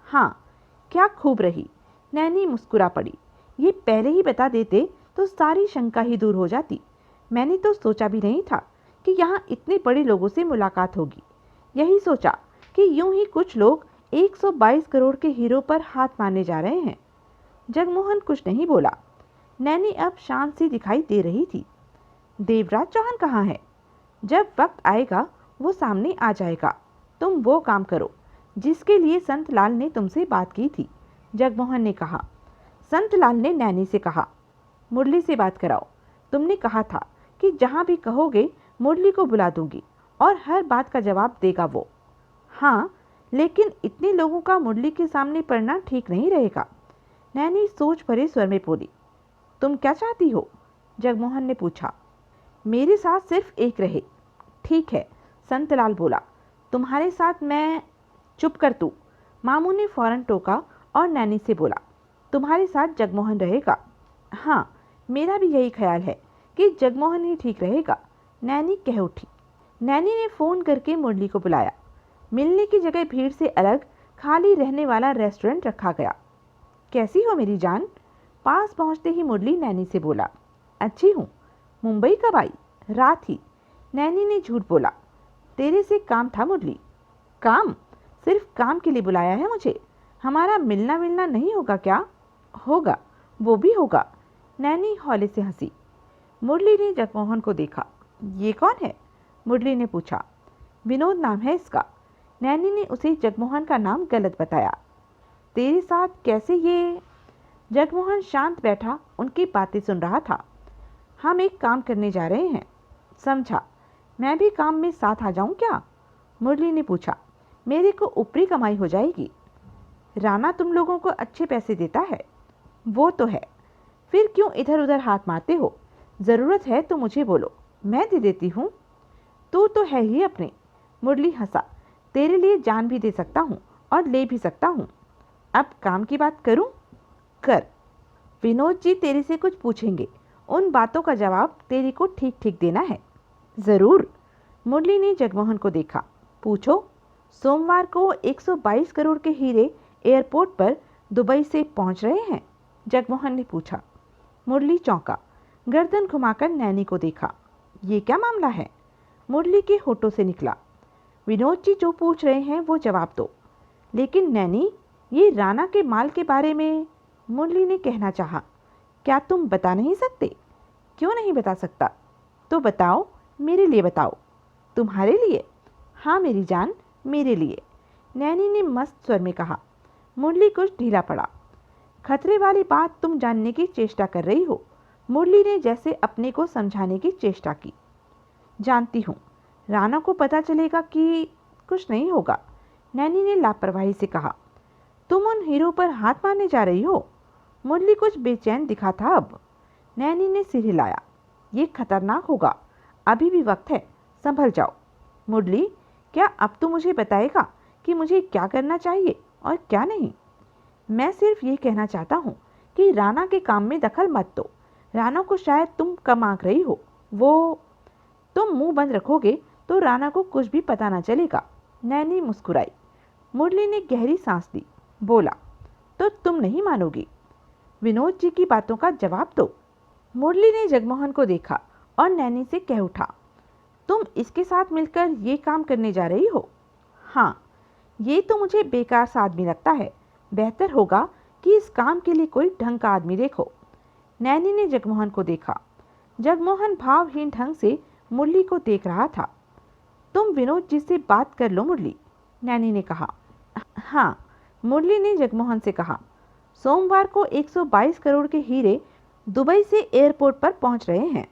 हाँ, क्या खूब रही। नैनी मुस्कुरा पड़ी। ये पहले ही बता देते तो सारी शंका ही दूर हो जाती। मैंने तो सोचा भी नहीं था कि यहाँ इतने बड़े लोगों से मुलाकात होगी। यही सोचा कि यूं ही कुछ लोग 122 करोड़ के हीरो पर हाथ मारने जा रहे हैं। जगमोहन कुछ नहीं बोला। नैनी अब शांत सी दिखाई दे रही थी। देवराज चौहान कहाँ है? जब वक्त आएगा वो सामने आ जाएगा। तुम वो काम करो जिसके लिए संतलाल ने तुमसे बात की थी, जगमोहन ने कहा। संतलाल ने नैनी से कहा, मुरली से बात कराओ। तुमने कहा था कि जहाँ भी कहोगे मुरली को बुला दूंगी और हर बात का जवाब देगा वो। हाँ, लेकिन इतने लोगों का मुरली के सामने पड़ना ठीक नहीं रहेगा। नैनी सोच भरे स्वर में बोली। तुम क्या चाहती हो? जगमोहन ने पूछा। मेरे साथ सिर्फ एक रहे। ठीक है, संतलाल बोला। तुम्हारे साथ मैं। चुप कर तू, मामू ने फौरन टोका और नैनी से बोला। तुम्हारे साथ जगमोहन रहेगा। हाँ, मेरा भी यही ख्याल है कि जगमोहन ही ठीक रहेगा, नैनी कह उठी। नैनी ने फ़ोन करके मुरली को बुलाया। मिलने की जगह भीड़ से अलग खाली रहने वाला रेस्टोरेंट रखा गया। कैसी हो मेरी जान? पास पहुंचते ही मुरली नैनी से बोला। अच्छी हूँ। मुंबई कब आई? रात ही। नैनी ने झूठ बोला। तेरे से काम था मुरली। काम? सिर्फ काम के लिए बुलाया है मुझे? हमारा मिलना मिलना नहीं होगा क्या? होगा, वो भी होगा। नैनी हौले से हंसी। मुरली ने जगमोहन को देखा। ये कौन है? मुरली ने पूछा। विनोद नाम है इसका। नैनी ने उसे जगमोहन का नाम गलत बताया। तेरे साथ कैसे ये? जगमोहन शांत बैठा उनकी बातें सुन रहा था। हम एक काम करने जा रहे हैं। समझा। मैं भी काम में साथ आ जाऊं क्या? मुरली ने पूछा। मेरे को ऊपरी कमाई हो जाएगी। राणा तुम लोगों को अच्छे पैसे देता है। वो तो है, फिर क्यों इधर उधर हाथ मारते हो? ज़रूरत है तो मुझे बोलो, मैं दे देती हूँ। तू तो है ही अपने। मुरली हंसा। तेरे लिए जान भी दे सकता हूँ और ले भी सकता हूँ। अब काम की बात करूँ? कर। विनोद जी तेरे से कुछ पूछेंगे, उन बातों का जवाब तेरी को ठीक ठीक देना है। ज़रूर। मुरली ने जगमोहन को देखा। पूछो। सोमवार को 122 करोड़ के हीरे एयरपोर्ट पर दुबई से पहुंच रहे हैं, जगमोहन ने पूछा। मुरली चौंका। गर्दन घुमाकर नैनी को देखा। ये क्या मामला है? मुरली के होठों से निकला। विनोद जी जो पूछ रहे हैं वो जवाब दो। लेकिन नैनी, ये राणा के माल के बारे में। मुरली ने कहना चाहा। क्या तुम बता नहीं सकते? क्यों नहीं बता सकता? तो बताओ, मेरे लिए बताओ। तुम्हारे लिए? हाँ मेरी जान, मेरे लिए, नैनी ने मस्त स्वर में कहा। मुरली कुछ ढीला पड़ा। खतरे वाली बात तुम जानने की चेष्टा कर रही हो, मुरली ने जैसे अपने को समझाने की चेष्टा की। जानती हूँ, राणा को पता चलेगा कि कुछ नहीं होगा, नैनी ने लापरवाही से कहा। तुम उन हीरो पर हाथ मारने जा रही हो? मुरली कुछ बेचैन दिखा था अब। नैनी ने सिर हिलाया। ये खतरनाक होगा। अभी भी वक्त है, संभल जाओ। मुरली, क्या अब तो मुझे बताएगा कि मुझे क्या करना चाहिए और क्या नहीं? मैं सिर्फ ये कहना चाहता हूँ कि राना के काम में दखल मत दो। राना को शायद तुम कम आंक रही हो। वो तुम मुंह बंद रखोगे तो राना को कुछ भी पता न चलेगा। नैनी मुस्कुराई। मुरली ने गहरी सांस ली। बोला, तो तुम नहीं मानोगी? विनोद जी की बातों का जवाब दो। मुरली ने जगमोहन को देखा और नैनी से कह उठा, तुम इसके साथ मिलकर ये काम करने जा रही हो? हाँ, ये तो मुझे बेकार सा आदमी लगता है। बेहतर होगा कि इस काम के लिए कोई ढंग का आदमी देखो। नैनी ने जगमोहन को देखा। जगमोहन भावहीन ढंग से मुरली को देख रहा था। तुम विनोद जी से बात कर लो मुरली, नैनी ने कहा। हाँ, मुरली ने जगमोहन से कहा। सोमवार को 122 करोड़ के हीरे दुबई से एयरपोर्ट पर पहुंच रहे हैं।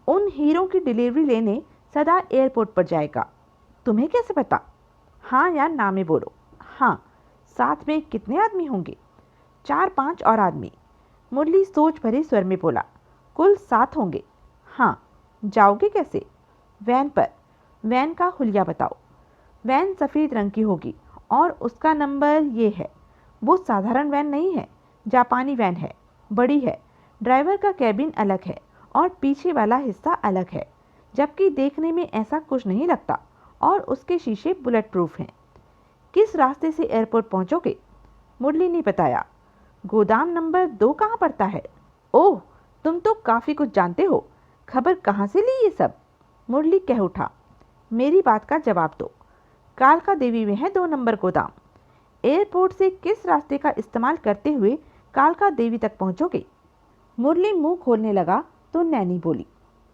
उन हीरों की डिलीवरी लेने सदा एयरपोर्ट पर जाएगा। तुम्हें कैसे पता? हाँ या ना में बोलो। हाँ। साथ में कितने आदमी होंगे? 4-5 और आदमी। मुरली सोच भरे स्वर में बोला, कुल 7 होंगे। हाँ। जाओगे कैसे? वैन पर। वैन का हुलिया बताओ। वैन सफ़ेद रंग की होगी और उसका नंबर ये है। वो साधारण वैन नहीं है, जापानी वैन है, बड़ी है। ड्राइवर का कैबिन अलग है और पीछे वाला हिस्सा अलग है, जबकि देखने में ऐसा कुछ नहीं लगता, और उसके शीशे बुलेट प्रूफ हैं। किस रास्ते से एयरपोर्ट पहुंचोगे? मुरली ने बताया। गोदाम नंबर 2 कहाँ पड़ता है? ओह, तुम तो काफ़ी कुछ जानते हो। खबर कहाँ से ली ये सब? मुरली कह उठा। मेरी बात का जवाब दो। कालका देवी में है 2 नंबर गोदाम। एयरपोर्ट से किस रास्ते का इस्तेमाल करते हुए कालका देवी तक पहुंचोगे? मुरली मुंह खोलने लगा तो नैनी बोली,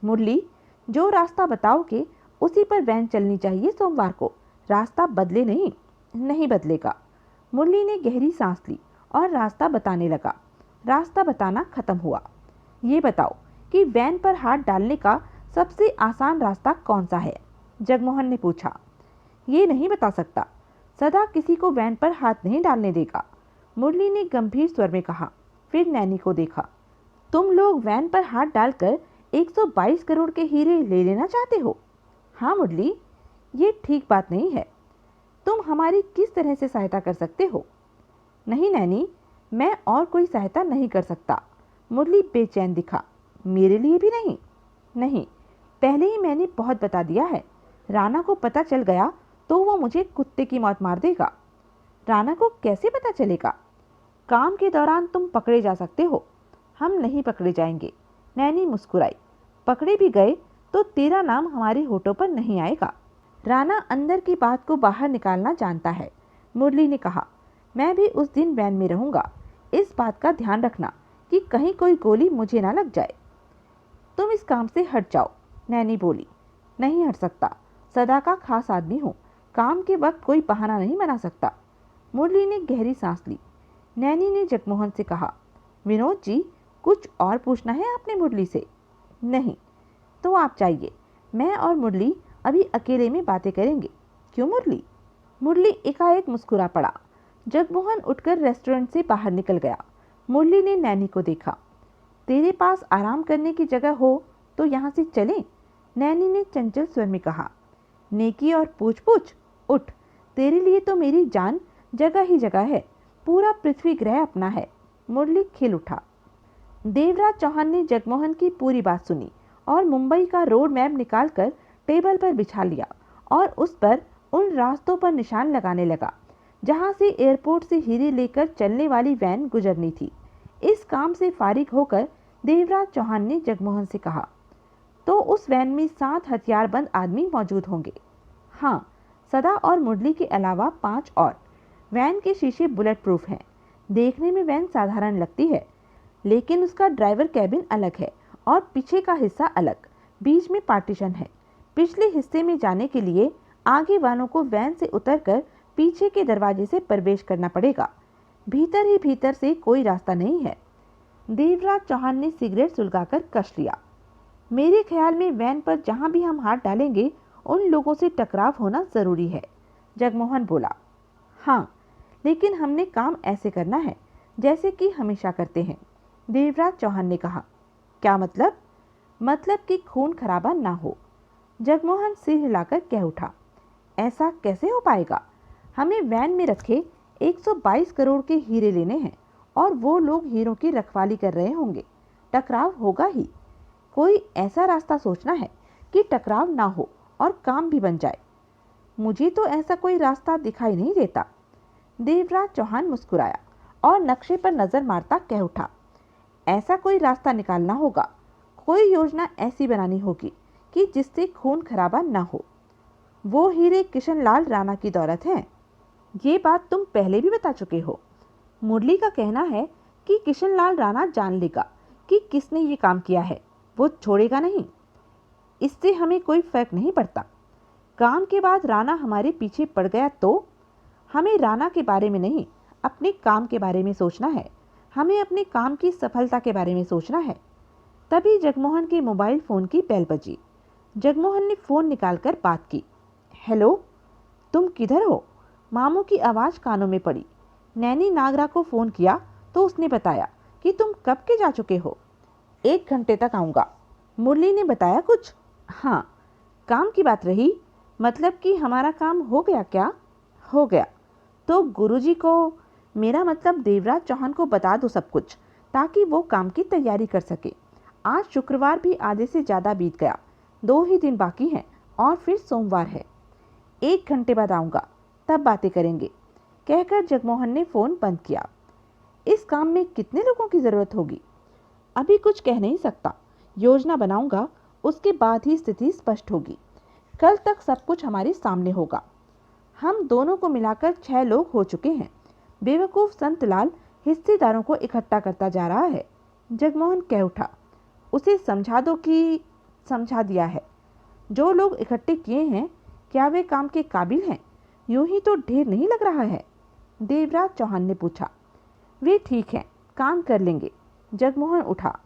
मुरली, जो रास्ता बताओगे उसी पर वैन चलनी चाहिए सोमवार को। रास्ता बदले नहीं। नहीं बदलेगा। मुरली ने गहरी सांस ली और रास्ता बताने लगा। रास्ता बताना खत्म हुआ। ये बताओ कि वैन पर हाथ डालने का सबसे आसान रास्ता कौन सा है? जगमोहन ने पूछा। ये नहीं बता सकता। सदा किसी को वैन पर हाथ नहीं डालने देगा, मुरली ने गंभीर स्वर में कहा। फिर नैनी को देखा। तुम लोग वैन पर हाथ डालकर 122 करोड़ के हीरे ले लेना चाहते हो? हाँ मुरली, ये ठीक बात नहीं है। तुम हमारी किस तरह से सहायता कर सकते हो? नहीं नैनी, मैं और कोई सहायता नहीं कर सकता। मुरली बेचैन दिखा। मेरे लिए भी नहीं? नहीं, पहले ही मैंने बहुत बता दिया है। राना को पता चल गया तो वो मुझे कुत्ते की मौत मार देगा। राना को कैसे पता चलेगा? काम के दौरान तुम पकड़े जा सकते हो, हम नहीं पकड़े जाएंगे। नैनी मुस्कुराई। पकड़े भी गए तो तेरा नाम हमारे होठों पर नहीं आएगा। राना अंदर की बात को बाहर निकालना जानता है, मुरली ने कहा। मैं भी उस दिन वैन में रहूंगा। इस बात का ध्यान रखना कि कहीं कोई गोली मुझे ना लग जाए। तुम इस काम से हट जाओ, नैनी बोली। नहीं हट सकता, सदा का खास आदमी हूँ। काम के वक्त कोई बहाना नहीं बना सकता। मुरली ने गहरी सांस ली। नैनी ने जगमोहन से कहा, विनोद जी, कुछ और पूछना है आपने मुरली से? नहीं। तो आप जाइए, मैं और मुरली अभी अकेले में बातें करेंगे। क्यों मुरली? मुरली एकाएक मुस्कुरा पड़ा। जगमोहन उठकर रेस्टोरेंट से बाहर निकल गया। मुरली ने नैनी को देखा। तेरे पास आराम करने की जगह हो तो यहाँ से चलें? नैनी ने चंचल स्वर में कहा। नेकी और पूछ पूछ, उठ। तेरे लिए तो मेरी जान जगह ही जगह है। पूरा पृथ्वी ग्रह अपना है। मुरली खिल उठा। देवराज चौहान ने जगमोहन की पूरी बात सुनी और मुंबई का रोड मैप निकालकर टेबल पर बिछा लिया और उस पर उन रास्तों पर निशान लगाने लगा जहां से एयरपोर्ट से हीरे लेकर चलने वाली वैन गुजरनी थी। इस काम से फारिग होकर देवराज चौहान ने जगमोहन से कहा, तो उस वैन में 7 हथियारबंद आदमी मौजूद होंगे? हाँ, सदा और मुरली के अलावा 5 और। वैन के शीशे बुलेट प्रूफ हैं। देखने में वैन साधारण लगती है, लेकिन उसका ड्राइवर कैबिन अलग है और पीछे का हिस्सा अलग। बीच में पार्टीशन है। पिछले हिस्से में जाने के लिए आगे वालों को वैन से उतरकर पीछे के दरवाजे से प्रवेश करना पड़ेगा। भीतर ही भीतर से कोई रास्ता नहीं है। देवराज चौहान ने सिगरेट सुलगाकर कश लिया। मेरे ख्याल में वैन पर जहां भी हम हाथ डालेंगे उन लोगों से टकराव होना जरूरी है, जगमोहन बोला। हाँ, लेकिन हमने काम ऐसे करना है जैसे कि हमेशा करते हैं, देवराज चौहान ने कहा। क्या मतलब? मतलब कि खून खराबा ना हो। जगमोहन सिर हिलाकर कह उठा, ऐसा कैसे हो पाएगा? हमें वैन में रखे 122 करोड़ के हीरे लेने हैं और वो लोग हीरों की रखवाली कर रहे होंगे। टकराव होगा ही। कोई ऐसा रास्ता सोचना है कि टकराव ना हो और काम भी बन जाए। मुझे तो ऐसा कोई रास्ता दिखाई नहीं देता। देवराज चौहान मुस्कुराया और नक्शे पर नजर मारता कह उठा, ऐसा कोई रास्ता निकालना होगा। कोई योजना ऐसी बनानी होगी कि जिससे खून खराबा ना हो। वो हीरे किशनलाल राणा की दौलत हैं। ये बात तुम पहले भी बता चुके हो। मुरली का कहना है कि किशनलाल राणा जान लेगा कि किसने ये काम किया है, वो छोड़ेगा नहीं। इससे हमें कोई फर्क नहीं पड़ता। काम के बाद राणा हमारे पीछे पड़ गया तो हमें राणा के बारे में नहीं, अपने काम के बारे में सोचना है। हमें अपने काम की सफलता के बारे में सोचना है। तभी जगमोहन के मोबाइल फोन की बेल बजी। जगमोहन ने फोन निकालकर बात की। हेलो, तुम किधर हो? मामू की आवाज़ कानों में पड़ी। नैनी नागरा को फ़ोन किया तो उसने बताया कि तुम कब के जा चुके हो। 1 घंटे तक आऊँगा। मुरली ने बताया कुछ? हाँ, काम की बात रही। मतलब कि हमारा काम हो गया क्या? हो गया। तो गुरुजी को, मेरा मतलब देवराज चौहान को बता दो सब कुछ, ताकि वो काम की तैयारी कर सके। आज शुक्रवार भी आधे से ज़्यादा बीत गया। 2 ही दिन बाकी हैं और फिर सोमवार है। 1 घंटे बाद आऊँगा, तब बातें करेंगे, कहकर जगमोहन ने फ़ोन बंद किया। इस काम में कितने लोगों की ज़रूरत होगी? अभी कुछ कह नहीं सकता। योजना बनाऊंगा, उसके बाद ही स्थिति स्पष्ट होगी। कल तक सब कुछ हमारे सामने होगा। हम दोनों को मिलाकर 6 लोग हो चुके हैं। बेवकूफ़ संतलाल हिस्सेदारों को इकट्ठा करता जा रहा है। जगमोहन कह उठा, उसे समझा दो कि समझा दिया है। जो लोग इकट्ठे किए हैं, क्या वे काम के काबिल हैं? यूं ही तो ढेर नहीं लग रहा है। देवराज चौहान ने पूछा। वे ठीक हैं, काम कर लेंगे। जगमोहन उठा,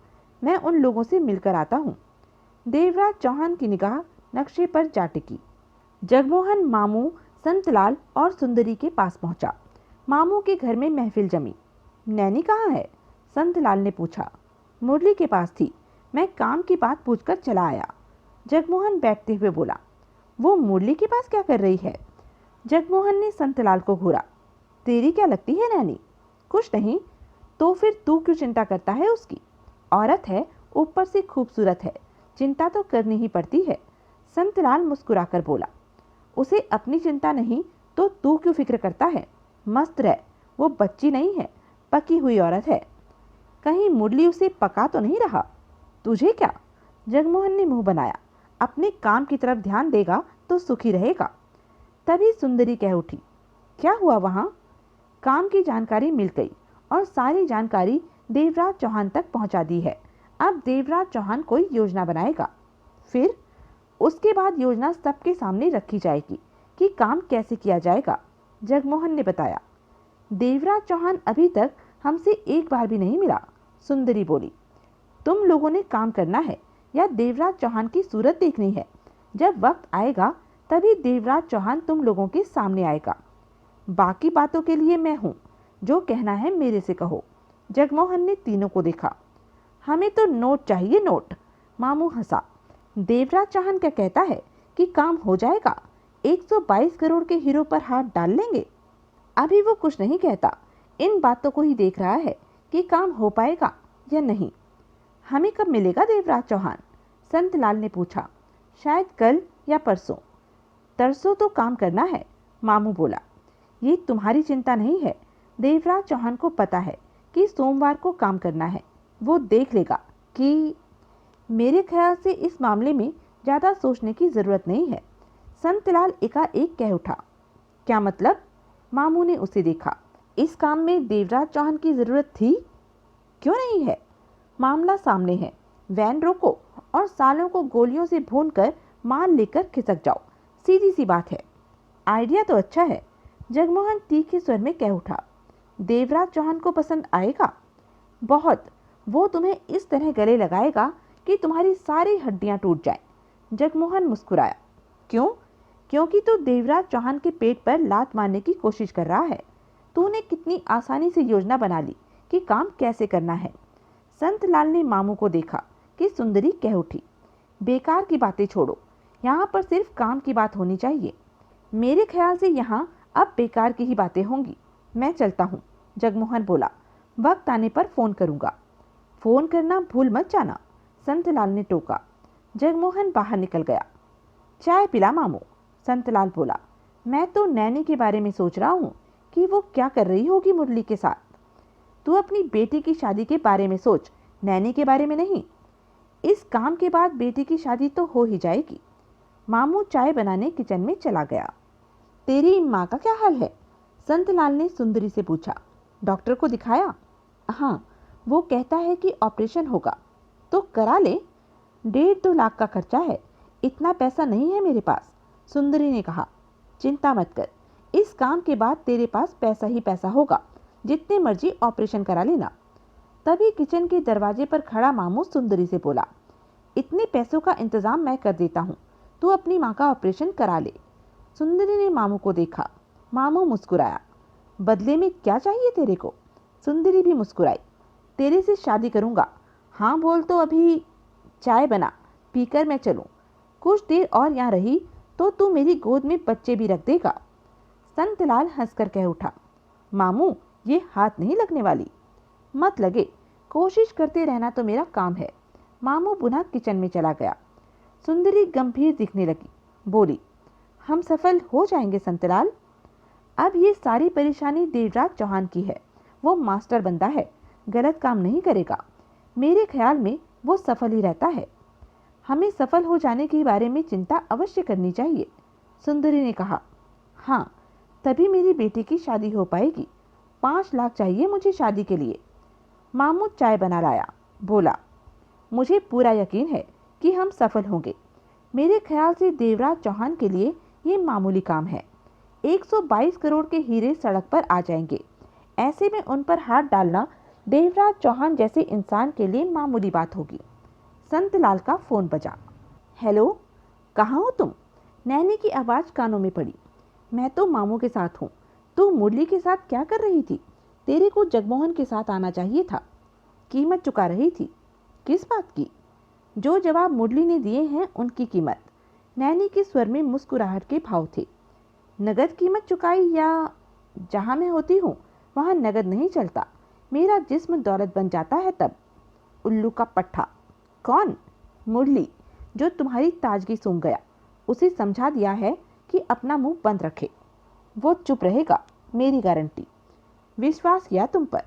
मैं उन लोगों से मिलकर आता हूँ। देवराज चौहान की निगाह नक्शे पर जा टिकी। जगमोहन मामू, संतलाल और सुंदरी के पास पहुंचा। मामू के घर में महफिल जमी। नैनी कहाँ है? संतलाल ने पूछा। मुरली के पास थी, मैं काम की बात पूछकर चला आया। जगमोहन बैठते हुए बोला। वो मुरली के पास क्या कर रही है? जगमोहन ने संतलाल को घूरा। तेरी क्या लगती है नैनी? कुछ नहीं। तो फिर तू क्यों चिंता करता है उसकी? औरत है, ऊपर से खूबसूरत है, चिंता तो करनी ही पड़ती है। संतलाल मुस्कुराकर बोला। उसे अपनी चिंता नहीं तो तू क्यों फिक्र करता है? मस्त रह, वो बच्ची नहीं है, पकी हुई औरत है। कहीं मुरली उसे पका तो नहीं रहा? तुझे क्या? जगमोहन ने मुंह बनाया। अपने काम की तरफ ध्यान देगा तो सुखी रहेगा। तभी सुंदरी कह उठी, क्या हुआ वहाँ? काम की जानकारी मिल गई और सारी जानकारी देवराज चौहान तक पहुंचा दी है। अब देवराज चौहान कोई योजना बनाएगा, फिर उसके बाद योजना सबके सामने रखी जाएगी कि काम कैसे किया जाएगा। जगमोहन ने बताया। देवराज चौहान अभी तक हमसे एक बार भी नहीं मिला। सुंदरी बोली। तुम लोगों ने काम करना है या देवराज चौहान की सूरत देखनी है? जब वक्त आएगा तभी देवराज चौहान तुम लोगों के सामने आएगा। बाकी बातों के लिए मैं हूँ, जो कहना है मेरे से कहो। जगमोहन ने तीनों को देखा। हमें तो नोट चाहिए, नोट। मामू हंसा। देवराज चौहान क्या कहता है कि काम हो जाएगा? 122 करोड़ के हीरो पर हाथ डाल लेंगे? अभी वो कुछ नहीं कहता, इन बातों को ही देख रहा है कि काम हो पाएगा या नहीं। हमें कब मिलेगा देवराज चौहान? संतलाल ने पूछा। शायद कल या परसों। तरसों तो काम करना है, मामू बोला। ये तुम्हारी चिंता नहीं है। देवराज चौहान को पता है कि सोमवार को काम करना है। वो देख लेगा कि मेरे ख्याल से इस मामले में ज़्यादा सोचने की ज़रूरत नहीं है। संतलाल एकाएक कह उठा। क्या मतलब? मामू ने उसे देखा। इस काम में देवराज चौहान की ज़रूरत थी? क्यों नहीं है? मामला सामने है। वैन रोको और सालों को गोलियों से भूनकर माल लेकर खिसक जाओ। सीधी सी बात है। आइडिया तो अच्छा है। जगमोहन तीखे स्वर में कह उठा। देवराज चौहान को पसंद आएगा? बहुत। वो तुम्हें इस तरह गले लगाएगा कि तुम्हारी सारी हड्डियां टूट जाएं। जगमोहन मुस्कुराया। क्यों? क्योंकि तू देवराज चौहान के पेट पर लात मारने की कोशिश कर रहा है। तूने कितनी आसानी से योजना बना ली कि काम कैसे करना है। संतलाल ने मामू को देखा कि सुंदरी कह उठी, बेकार की बातें छोड़ो, यहाँ पर सिर्फ काम की बात होनी चाहिए। मेरे ख्याल से यहाँ अब बेकार की ही बातें होंगी। मैं चलता हूँ, जगमोहन बोला। वक्त आने पर फोन करूँगा। फोन करना भूल मत जाना, संतलाल ने टोका। जगमोहन बाहर निकल गया। चाय पिला मामू, संतलाल बोला। मैं तो नैनी के बारे में सोच रहा हूँ कि वो क्या कर रही होगी मुरली के साथ। तू अपनी बेटी की शादी के बारे में सोच, नैनी के बारे में नहीं। इस काम के बाद बेटी की शादी तो हो ही जाएगी। मामू चाय बनाने किचन में चला गया। तेरी माँ का क्या हाल है? संतलाल ने सुंदरी से पूछा। डॉक्टर को दिखाया? हाँ, वो कहता है कि ऑपरेशन होगा। तो करा ले, 1.5-2 लाख का खर्चा है। इतना पैसा नहीं है मेरे पास, सुंदरी ने कहा। चिंता मत कर, इस काम के बाद तेरे पास पैसा ही पैसा होगा, जितने मर्जी ऑपरेशन करा लेना। तभी किचन के दरवाजे पर खड़ा मामू सुंदरी से बोला, इतने पैसों का इंतजाम मैं कर देता हूँ, तू अपनी माँ का ऑपरेशन करा ले। सुंदरी ने मामू को देखा। मामू मुस्कुराया। बदले में क्या चाहिए तेरे को? सुंदरी भी मुस्कुराई। तेरे से शादी करूँगा। हाँ बोल तो अभी। चाय बना, पीकर मैं चलूँ। कुछ देर और यहाँ रही तो तू मेरी गोद में बच्चे भी रख देगा। संतलाल हंसकर कह उठा, मामू ये हाथ नहीं लगने वाली। मत लगे, कोशिश करते रहना तो मेरा काम है। मामू पुनः किचन में चला गया। सुंदरी गंभीर दिखने लगी, बोली, हम सफल हो जाएंगे संतलाल। अब ये सारी परेशानी देवराज चौहान की है। वो मास्टर बंदा है, गलत काम नहीं करेगा। मेरे ख्याल में वो सफल ही रहता है। हमें सफल हो जाने के बारे में चिंता अवश्य करनी चाहिए, सुंदरी ने कहा। हाँ, तभी मेरी बेटी की शादी हो पाएगी। 5 लाख चाहिए मुझे शादी के लिए। मामू चाय बना लाया, बोला, मुझे पूरा यकीन है कि हम सफल होंगे। मेरे ख्याल से देवराज चौहान के लिए ये मामूली काम है। 122 करोड़ के हीरे सड़क पर आ जाएंगे। ऐसे में उन पर हाथ डालना देवराज चौहान जैसे इंसान के लिए मामूली बात होगी। संतलाल का फोन बजा। हेलो, कहाँ हो तुम? नैनी की आवाज़ कानों में पड़ी। मैं तो मामू के साथ हूँ। तू मुरली के साथ क्या कर रही थी? तेरे को जगमोहन के साथ आना चाहिए था। कीमत चुका रही थी। किस बात की? जो जवाब मुरली ने दिए हैं उनकी कीमत। नैनी के स्वर में मुस्कुराहट के भाव थे। नगद कीमत चुकाई या? जहाँ मैं होती हूँ वहाँ नगद नहीं चलता। मेरा जिस्म दौलत बन जाता है तब। उल्लू का पट्ठा। कौन? मुरली, जो तुम्हारी ताजगी सूंघ गया। उसे समझा दिया है कि अपना मुंह बंद रखे। वो चुप रहेगा, मेरी गारंटी। विश्वास किया तुम पर।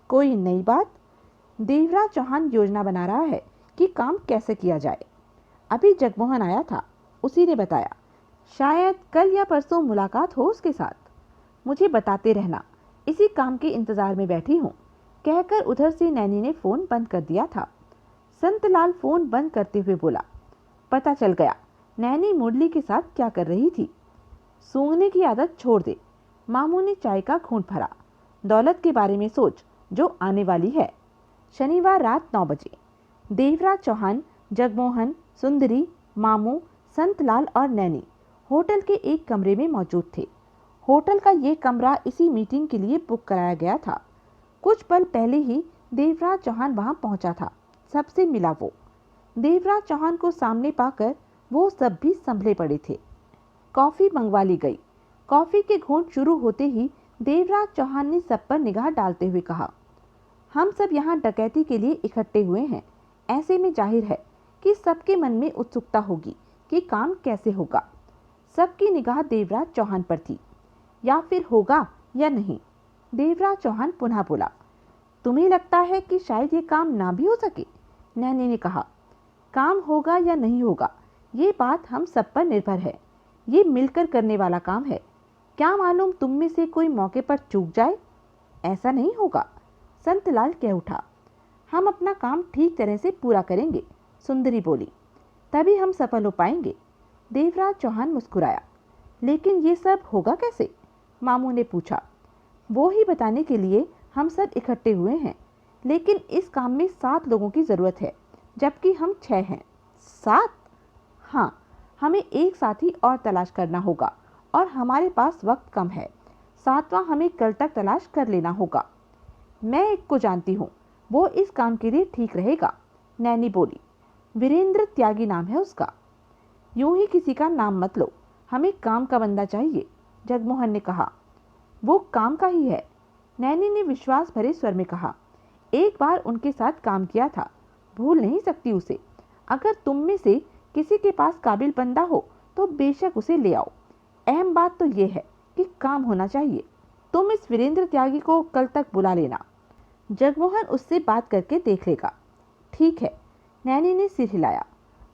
कोई नई बात? देवराज चौहान योजना बना रहा है कि काम कैसे किया जाए। अभी जगमोहन आया था, उसी ने बताया। शायद कल या परसों मुलाकात हो उसके साथ। मुझे बताते रहना, इसी काम के इंतजार में बैठी हूँ, कहकर उधर से नैनी ने फोन बंद कर दिया था। संतलाल फोन बंद करते हुए बोला, पता चल गया नैनी मुरली के साथ क्या कर रही थी। सूंघने की आदत छोड़ दे। मामू ने चाय का घूंट भरा। दौलत के बारे में सोच जो आने वाली है। शनिवार रात 9 बजे देवराज चौहान, जगमोहन, सुंदरी, मामू, संतलाल और नैनी होटल के एक कमरे में मौजूद थे। होटल का ये कमरा इसी मीटिंग के लिए बुक कराया गया था। कुछ पल पहले ही देवराज चौहान वहां पहुंचा था। सबसे मिला वो। देवराज चौहान को सामने पाकर वो सब भी संभले पड़े थे। कॉफ़ी मंगवा ली गई। कॉफ़ी के घूंट शुरू होते ही देवराज चौहान ने सब पर निगाह डालते हुए कहा, हम सब यहाँ डकैती के लिए इकट्ठे हुए हैं। ऐसे में जाहिर है कि सबके मन में उत्सुकता होगी कि काम कैसे होगा। सबकी निगाह देवराज चौहान पर थी। या फिर होगा या नहीं? देवराज चौहान पुनः बोला, तुम्हें लगता है कि शायद ये काम ना भी हो सके? नैनी ने कहा, काम होगा या नहीं होगा ये बात हम सब पर निर्भर है। ये मिलकर करने वाला काम है। क्या मालूम तुम में से कोई मौके पर चूक जाए। ऐसा नहीं होगा, संतलाल कह उठा। हम अपना काम ठीक तरह से पूरा करेंगे, सुंदरी बोली, तभी हम सफल हो पाएंगे। देवराज चौहान मुस्कुराया। लेकिन ये सब होगा कैसे? मामू ने पूछा। वो ही बताने के लिए हम सब इकट्ठे हुए हैं। लेकिन इस काम में 7 लोगों की ज़रूरत है, जबकि हम 6 हैं। 7? हाँ, हमें एक साथी और तलाश करना होगा और हमारे पास वक्त कम है। 7वां हमें कल तक तलाश कर लेना होगा। मैं एक को जानती हूँ, वो इस काम के लिए ठीक रहेगा, नैनी बोली। वीरेंद्र त्यागी नाम है उसका। यूं ही किसी का नाम मत लो, हमें काम का बंदा चाहिए, जगमोहन ने कहा। वो काम का ही है, नैनी ने विश्वास भरे स्वर में कहा। एक बार उनके साथ काम किया था, भूल नहीं सकती उसे। अगर तुम में से किसी के पास काबिल बंदा हो तो बेशक उसे ले आओ। अहम बात तो ये है कि काम होना चाहिए। तुम इस वीरेंद्र त्यागी को कल तक बुला लेना, जगमोहन उससे बात करके देख लेगा। ठीक है, नैनी ने सिर हिलाया।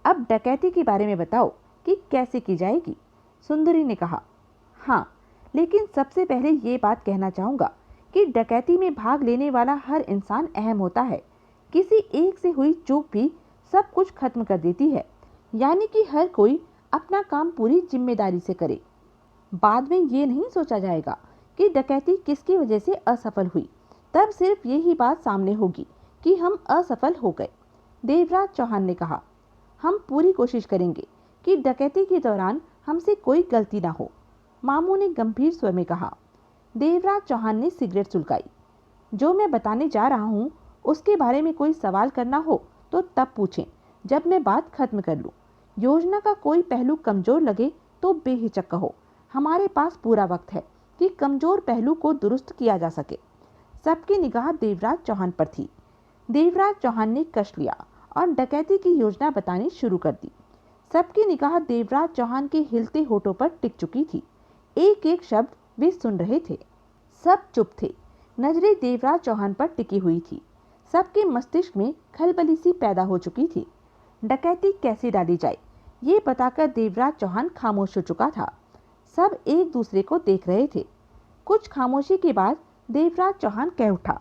अब डकैती के बारे में बताओ कि कैसे की जाएगी, सुंदरी ने कहा। हाँ, लेकिन सबसे पहले ये बात कहना चाहूँगा कि डकैती में भाग लेने वाला हर इंसान अहम होता है। किसी एक से हुई चूक भी सब कुछ खत्म कर देती है। यानी कि हर कोई अपना काम पूरी जिम्मेदारी से करे। बाद में ये नहीं सोचा जाएगा कि डकैती किसकी वजह से असफल हुई, तब सिर्फ यही बात सामने होगी कि हम असफल हो गए, देवराज चौहान ने कहा। हम पूरी कोशिश करेंगे कि डकैती के दौरान हमसे कोई गलती ना हो, मामू ने गंभीर स्वर में कहा। देवराज चौहान ने सिगरेट सुलगाई। जो मैं बताने जा रहा हूँ उसके बारे में कोई सवाल करना हो तो तब पूछें, जब मैं बात खत्म कर लूँ। योजना का कोई पहलू कमजोर लगे तो बेहिचक कहो, हमारे पास पूरा वक्त है कि कमजोर पहलू को दुरुस्त किया जा सके। सबकी निगाह देवराज चौहान पर थी। देवराज चौहान ने कश लिया और डकैती की योजना बतानी शुरू कर दी। सबकी निगाह देवराज चौहान के हिलते होठों पर टिक चुकी थी। एक एक शब्द वे सुन रहे थे। सब चुप थे, नजरें देवराज चौहान पर टिकी हुई थी। सबके मस्तिष्क में खलबली सी पैदा हो चुकी थी। डकैती कैसे डाली जाए ये बताकर देवराज चौहान खामोश हो चुका था। सब एक दूसरे को देख रहे थे। कुछ खामोशी के बाद देवराज चौहान कह उठा,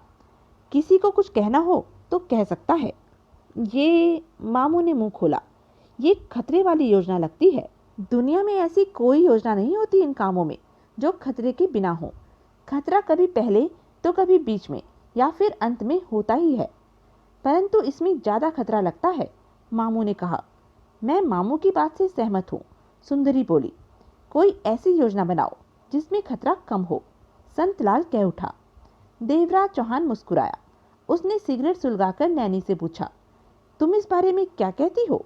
किसी को कुछ कहना हो तो कह सकता है। ये, मामू ने मुंह खोला, ये खतरे वाली योजना लगती है। दुनिया में ऐसी कोई योजना नहीं होती इन कामों में जो खतरे के बिना हो। खतरा कभी पहले तो कभी बीच में या फिर अंत में होता ही है, परंतु इसमें ज्यादा खतरा लगता है, मामू ने कहा। मैं मामू की बात से सहमत हूँ, सुंदरी बोली। कोई ऐसी योजना बनाओ जिसमें खतरा कम हो, संतलाल कह उठा। देवराज चौहान मुस्कुराया। उसने सिगरेट सुलगाकर नैनी से पूछा, तुम इस बारे में क्या कहती हो?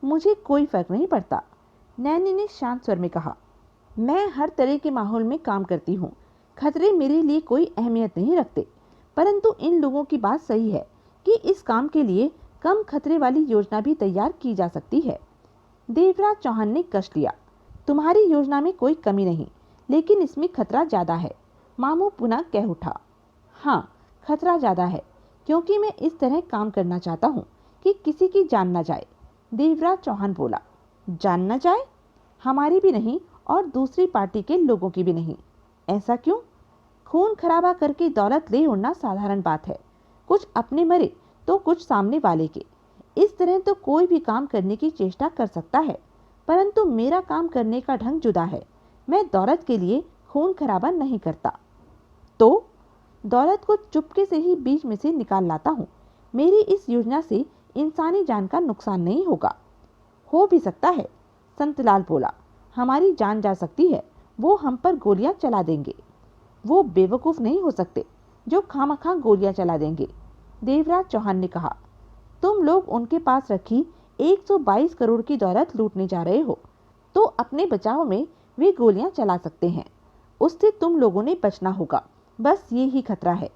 मुझे कोई फर्क नहीं पड़ता, नैनी ने शांत स्वर में कहा। मैं हर तरह के माहौल में काम करती हूँ। खतरे मेरे लिए कोई अहमियत नहीं रखते, परंतु इन लोगों की बात सही है कि इस काम के लिए कम खतरे वाली योजना भी तैयार की जा सकती है। देवराज चौहान ने कश लिया। तुम्हारी योजना में कोई कमी नहीं, लेकिन इसमें खतरा ज्यादा है, मामू पुनः कह उठा। हाँ, खतरा ज्यादा है, क्योंकि मैं इस तरह काम करना चाहता हूँ कि किसी की जान न जाए, देवराज चौहान बोला। जान न जाए? हमारी भी नहीं और दूसरी पार्टी के लोगों की भी नहीं। ऐसा क्यों? खून खराबा करके दौलत ले उड़ना साधारण बात है, कुछ अपने मरे तो कुछ सामने वाले के। इस तरह तो कोई भी काम करने की चेष्टा कर सकता है, परंतु मेरा काम करने का ढंग जुदा है। मैं दौलत के लिए खून खराबा नहीं करता। तो दौलत को चुपके से ही बीच में से निकाल लाता हूँ। मेरी इस योजना से इंसानी जान का नुकसान नहीं होगा। हो भी सकता है, संतलाल बोला। हमारी जान जा सकती है, वो हम पर गोलियां चला देंगे। वो बेवकूफ नहीं हो सकते जो खामखा गोलियां चला देंगे, देवराज चौहान ने कहा। तुम लोग उनके पास रखी 122 करोड़ की दौलत लूटने जा रहे हो, तो अपने बचाव में वे गोलियां चला सकते हैं। उससे तुम लोगों ने बचना होगा, बस ये ही खतरा है।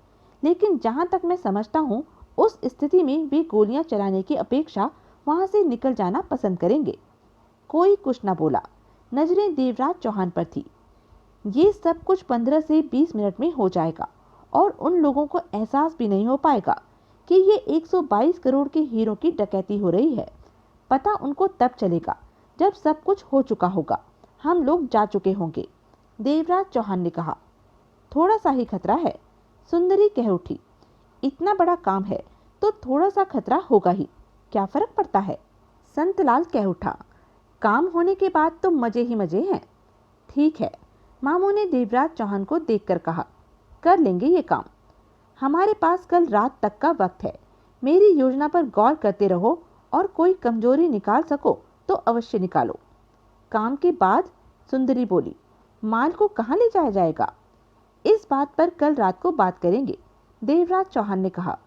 लेकिन जहां तक मैं समझता हूँ, उस स्थिति में वे गोलियां चलाने की अपेक्षा वहां से निकल जाना पसंद करेंगे। कोई कुछ न बोला। नजरें देवराज चौहान पर थी। ये सब कुछ 15 से 20 मिनट में हो जाएगा और उन लोगों को एहसास भी नहीं हो पाएगा कि ये 122 करोड़ के हीरों की डकैती हो रही है। पता उनको तब चलेगा जब सब कुछ हो चुका होगा, हम लोग जा चुके होंगे, देवराज चौहान ने कहा। थोड़ा सा ही खतरा है, सुंदरी कह उठी। इतना बड़ा काम है तो थोड़ा सा खतरा होगा ही, क्या फर्क पड़ता है, संतलाल कह उठा। काम होने के बाद तो मजे ही मजे हैं। ठीक है, मामू ने देवराज चौहान को देखकर कहा। कर लेंगे ये काम। हमारे पास कल रात तक का वक्त है। मेरी योजना पर गौर करते रहो और कोई कमजोरी निकाल सको तो अवश्य निकालो। काम के बाद, सुंदरी बोली, माल को कहाँ ले जाया जाएगा? इस बात पर कल रात को बात करेंगे, देवराज चौहान ने कहा।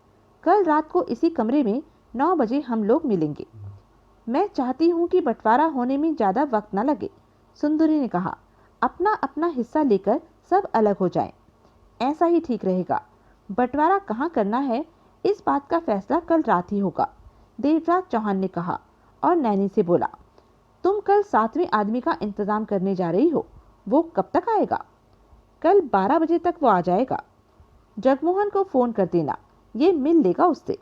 कल रात को इसी कमरे में 9 बजे हम लोग मिलेंगे। मैं चाहती हूँ कि बंटवारा होने में ज़्यादा वक्त न लगे। सुंदरी ने कहा, अपना अपना हिस्सा लेकर सब अलग हो जाएं। ऐसा ही ठीक रहेगा। बंटवारा कहाँ करना है, इस बात का फैसला कल रात ही होगा, देवराज चौहान ने कहा और नैनी से बोला, तुम कल 7वें आदमी का इंतजाम करने जा रही हो, वो कब तक आएगा? कल 12 बजे तक वो आ जाएगा। जगमोहन को फोन कर देना, ये मिल लेगा उससे।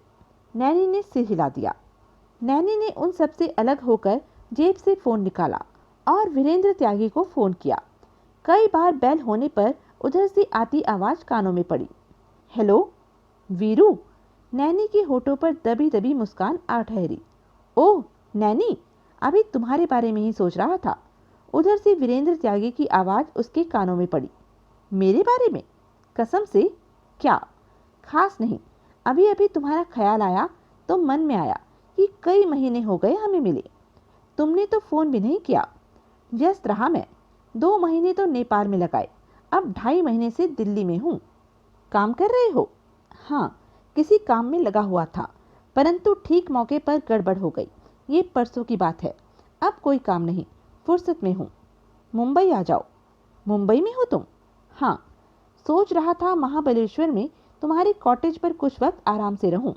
नैनी ने सिर हिला दिया। नैनी ने उन सबसे अलग होकर जेब से फोन निकाला और वीरेंद्र त्यागी को फोन किया। कई बार बेल होने पर उधर से आती आवाज कानों में पड़ी। हेलो वीरू। नैनी के होठों पर दबी दबी मुस्कान आ ठहरी। ओह नैनी, अभी तुम्हारे बारे में ही सोच रहा था। उधर से वीरेंद्र त्यागी की आवाज उसके कानों में पड़ी। मेरे बारे में? कसम से? क्या? खास नहीं, अभी अभी तुम्हारा ख्याल आया तो मन में आया कि कई महीने हो गए हमें मिले। तुमने तो फोन भी नहीं किया। व्यस्त रहा मैं। 2 महीने तो नेपाल में लगाए, अब 2.5 महीने से दिल्ली में हूँ। काम कर रहे हो? हाँ, किसी काम में लगा हुआ था, परंतु ठीक मौके पर गड़बड़ हो गई। ये परसों की बात है। अब कोई काम नहीं, फुर्सत में हूँ। मुंबई आ जाओ। मुंबई में हो तुम? हाँ, सोच रहा था महाबलेश्वर में तुम्हारे कॉटेज पर कुछ वक्त आराम से रहूं।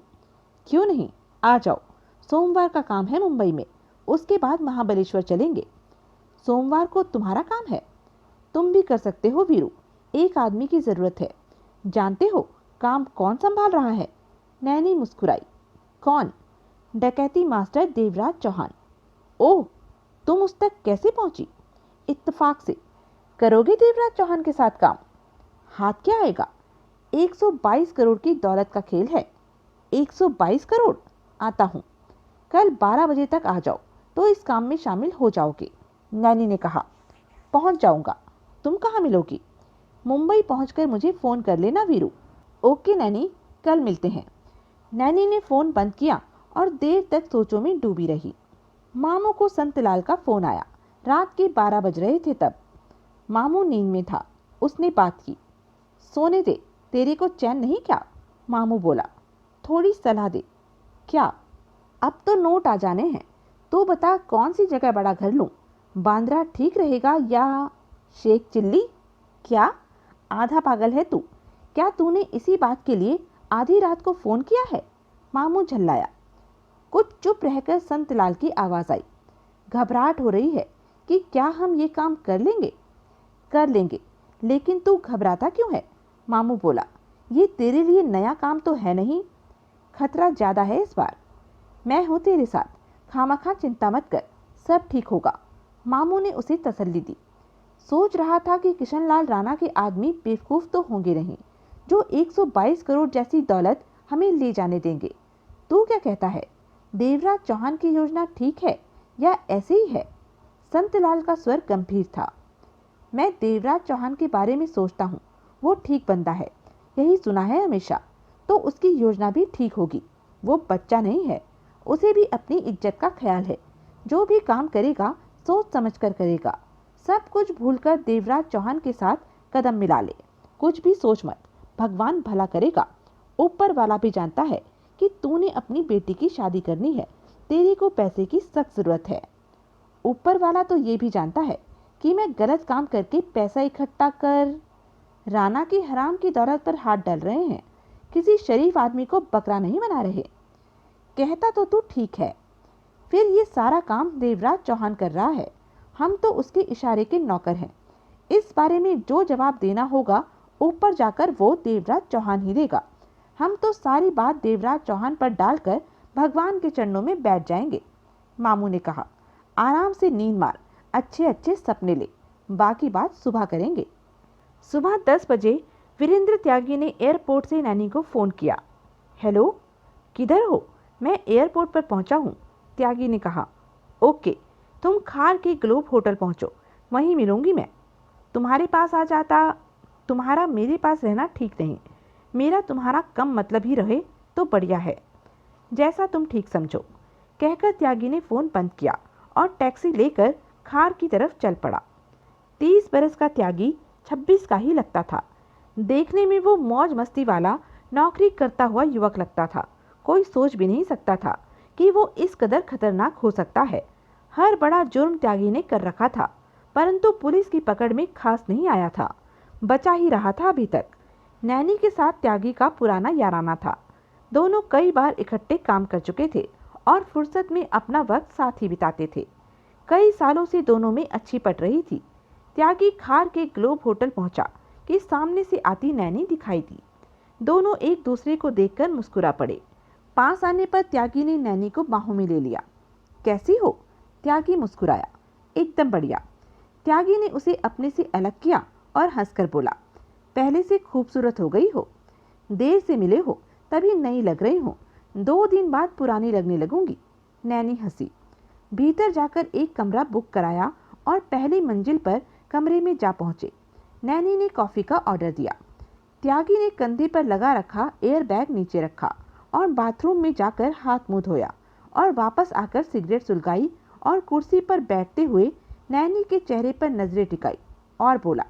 क्यों नहीं, आ जाओ। सोमवार का काम है मुंबई में, उसके बाद महाबलेश्वर चलेंगे। सोमवार को तुम्हारा काम है? तुम भी कर सकते हो वीरू, एक आदमी की जरूरत है। जानते हो काम कौन संभाल रहा है? नैनी मुस्कुराई। कौन? डकैती मास्टर देवराज चौहान। ओह, तुम उस तक कैसे पहुंची? इत्तेफाक से। करोगे देवराज चौहान के साथ काम? हाथ क्या आएगा? 122 करोड़ की दौलत का खेल है। 122 करोड़? आता हूँ। कल 12 बजे तक आ जाओ तो इस काम में शामिल हो जाओगे। नैनी ने कहा। पहुंच जाऊंगा। तुम कहाँ मिलोगी? मुंबई पहुंचकर मुझे फोन कर लेना वीरू। ओके नैनी, कल मिलते हैं। नैनी ने फोन बंद किया और देर तक सोचों में डूबी रही। मामू को संतलाल का फोन आया। रात के 12 बज रहे थे तब। मामू नींद में था। उसने बात की। सोने दे, तेरे को चैन नहीं क्या? मामू बोला। थोड़ी सलाह दे। क्या? अब तो नोट आ जाने हैं, तो बता कौन सी जगह बड़ा घर लूं? बांद्रा ठीक रहेगा या शेख चिल्ली? क्या? आधा पागल है तू? क्या तूने इसी बात के लिए आधी रात को फोन किया है? मामू झल्लाया। कुछ चुप रहकर संतलाल की आवाज आई। घबराहट हो रही है कि क्या हम ये काम कर लेंगे? कर लेंगे, लेकिन तू घबराता क्यों है? मामू बोला। ये तेरे लिए नया काम तो है नहीं। खतरा ज्यादा है इस बार। मैं हूं तेरे साथ, खामखा चिंता मत कर, सब ठीक होगा। मामू ने उसे तसल्ली दी। सोच रहा था कि किशनलाल राणा के आदमी बेवकूफ तो होंगे नहीं जो 122 करोड़ जैसी दौलत हमें ले जाने देंगे। तू क्या कहता है? देवराज चौहान की योजना ठीक है या ऐसे ही है? संतलाल का स्वर गंभीर था। मैं देवराज चौहान के बारे में सोचता हूँ, वो ठीक बंदा है, यही सुना है हमेशा, तो उसकी योजना भी ठीक होगी। वो बच्चा नहीं है, उसे भी अपनी इज्जत का ख्याल है। जो भी काम करेगा सोच समझ कर करेगा। सब कुछ भूलकर देवराज चौहान के साथ कदम मिला ले। कुछ भी सोच मत, भगवान भला करेगा। ऊपर वाला भी जानता है कि तूने अपनी बेटी की शादी करनी है, तेरे को पैसे की सख्त जरूरत है। ऊपर वाला तो ये भी जानता है कि मैं गलत काम करके पैसा इकट्ठा कर राणा की हराम की दौलत पर हाथ डाल रहे हैं, किसी शरीफ आदमी को बकरा नहीं बना रहे। कहता तो तू ठीक है, फिर ये सारा काम देवराज चौहान कर रहा है, हम तो उसके इशारे के नौकर हैं। इस बारे में जो जवाब देना होगा ऊपर जाकर वो देवराज चौहान ही देगा। हम तो सारी बात देवराज चौहान पर डालकर भगवान के चरणों में बैठ जाएंगे। मामू ने कहा। आराम से नींद मार, अच्छे अच्छे सपने ले, बाकी बात सुबह करेंगे। सुबह 10 बजे वीरेंद्र त्यागी ने एयरपोर्ट से नैनी को फ़ोन किया। हेलो, किधर हो? मैं एयरपोर्ट पर पहुंचा हूं, त्यागी ने कहा। ओके, तुम खार के ग्लोब होटल पहुंचो, वहीं मिलूंगी मैं। तुम्हारे पास आ जाता। तुम्हारा मेरे पास रहना ठीक नहीं, मेरा तुम्हारा कम मतलब ही रहे तो बढ़िया है। जैसा तुम ठीक समझो, कहकर त्यागी ने फ़ोन बंद किया और टैक्सी लेकर खार की तरफ चल पड़ा। 30 बरस का त्यागी 26 का ही लगता था। देखने में वो मौज मस्ती वाला नौकरी करता हुआ युवक लगता था। कोई सोच भी नहीं सकता था कि वो इस कदर खतरनाक हो सकता है। हर बड़ा जुर्म त्यागी ने कर रखा था, परंतु पुलिस की पकड़ में खास नहीं आया था, बचा ही रहा था अभी तक। नैनी के साथ त्यागी का पुराना याराना था। दोनों कई बार इकट्ठे काम कर चुके थे और फुर्सत में अपना वक्त साथ ही बिताते थे। कई सालों से दोनों में अच्छी पट रही थी। त्यागी खार के ग्लोब होटल पहुंचा कि सामने से आती नैनी दिखाई दी। दोनों एक दूसरे को देखकर मुस्कुरा पड़े। पास आने पर त्यागी ने नैनी को बाहों में ले लिया। कैसी हो? त्यागी मुस्कुराया। एकदम बढ़िया। त्यागी ने उसे अपने से अलग किया और हंसकर बोला, पहले से खूबसूरत हो गई हो। देर से मिले हो तभी नई लग रही हो, 2 दिन बाद पुरानी लगने लगूंगी। नैनी हंसी। भीतर जाकर एक कमरा बुक कराया और पहली मंजिल पर कमरे में जा पहुंचे। नैनी ने कॉफी का ऑर्डर दिया। त्यागी ने कंधे पर लगा रखा एयर बैग नीचे रखा और बाथरूम में जाकर हाथ मुंह धोया और वापस आकर सिगरेट सुलगाई और कुर्सी पर बैठते हुए नैनी के चेहरे पर नजरें टिकाई और बोला,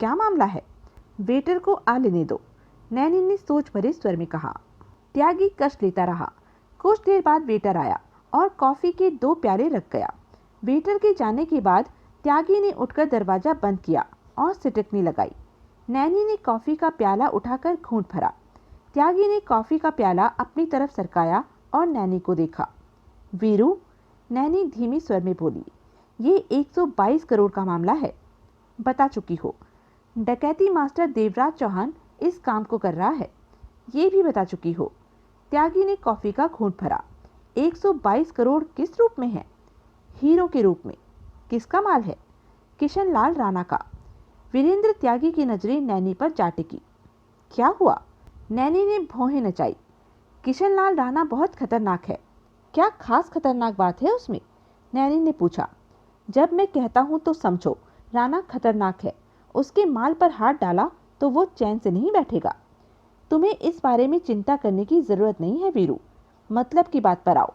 क्या मामला है? वेटर को आ लेने दो, नैनी ने सोच भरे स्वर में कहा। त्यागी कष्ट लेता रहा। कुछ देर बाद वेटर आया और कॉफी के 2 प्याले रख गया। वेटर के जाने के बाद त्यागी ने उठकर दरवाजा बंद किया और सिटकनी लगाई। नैनी ने कॉफी का प्याला उठाकर घूंट भरा। त्यागी ने कॉफी का प्याला अपनी तरफ सरकाया और नैनी को देखा। वीरू, नैनी धीमी स्वर में बोली, ये 122 करोड़ का मामला है। बता चुकी हो। डकैती मास्टर देवराज चौहान इस काम को कर रहा है, ये भी बता चुकी हो। त्यागी ने कॉफी का घूंट भरा। 122 करोड़ किस रूप में है? हीरो के रूप में। किसका माल है? किशन लाल राणा का। वीरेंद्र त्यागी की नजरें नैनी पर जा टिकी। क्या हुआ? नैनी ने भौहें नचाई। किशन लाल राणा बहुत खतरनाक है। क्या खास खतरनाक बात है उसमें? नैनी ने पूछा। जब मैं कहता हूँ तो समझो, राणा खतरनाक है। उसके माल पर हाथ डाला तो वो चैन से नहीं बैठेगा। तुम्हें इस बारे में चिंता करने की जरूरत नहीं है वीरू। मतलब की बात पर आओ।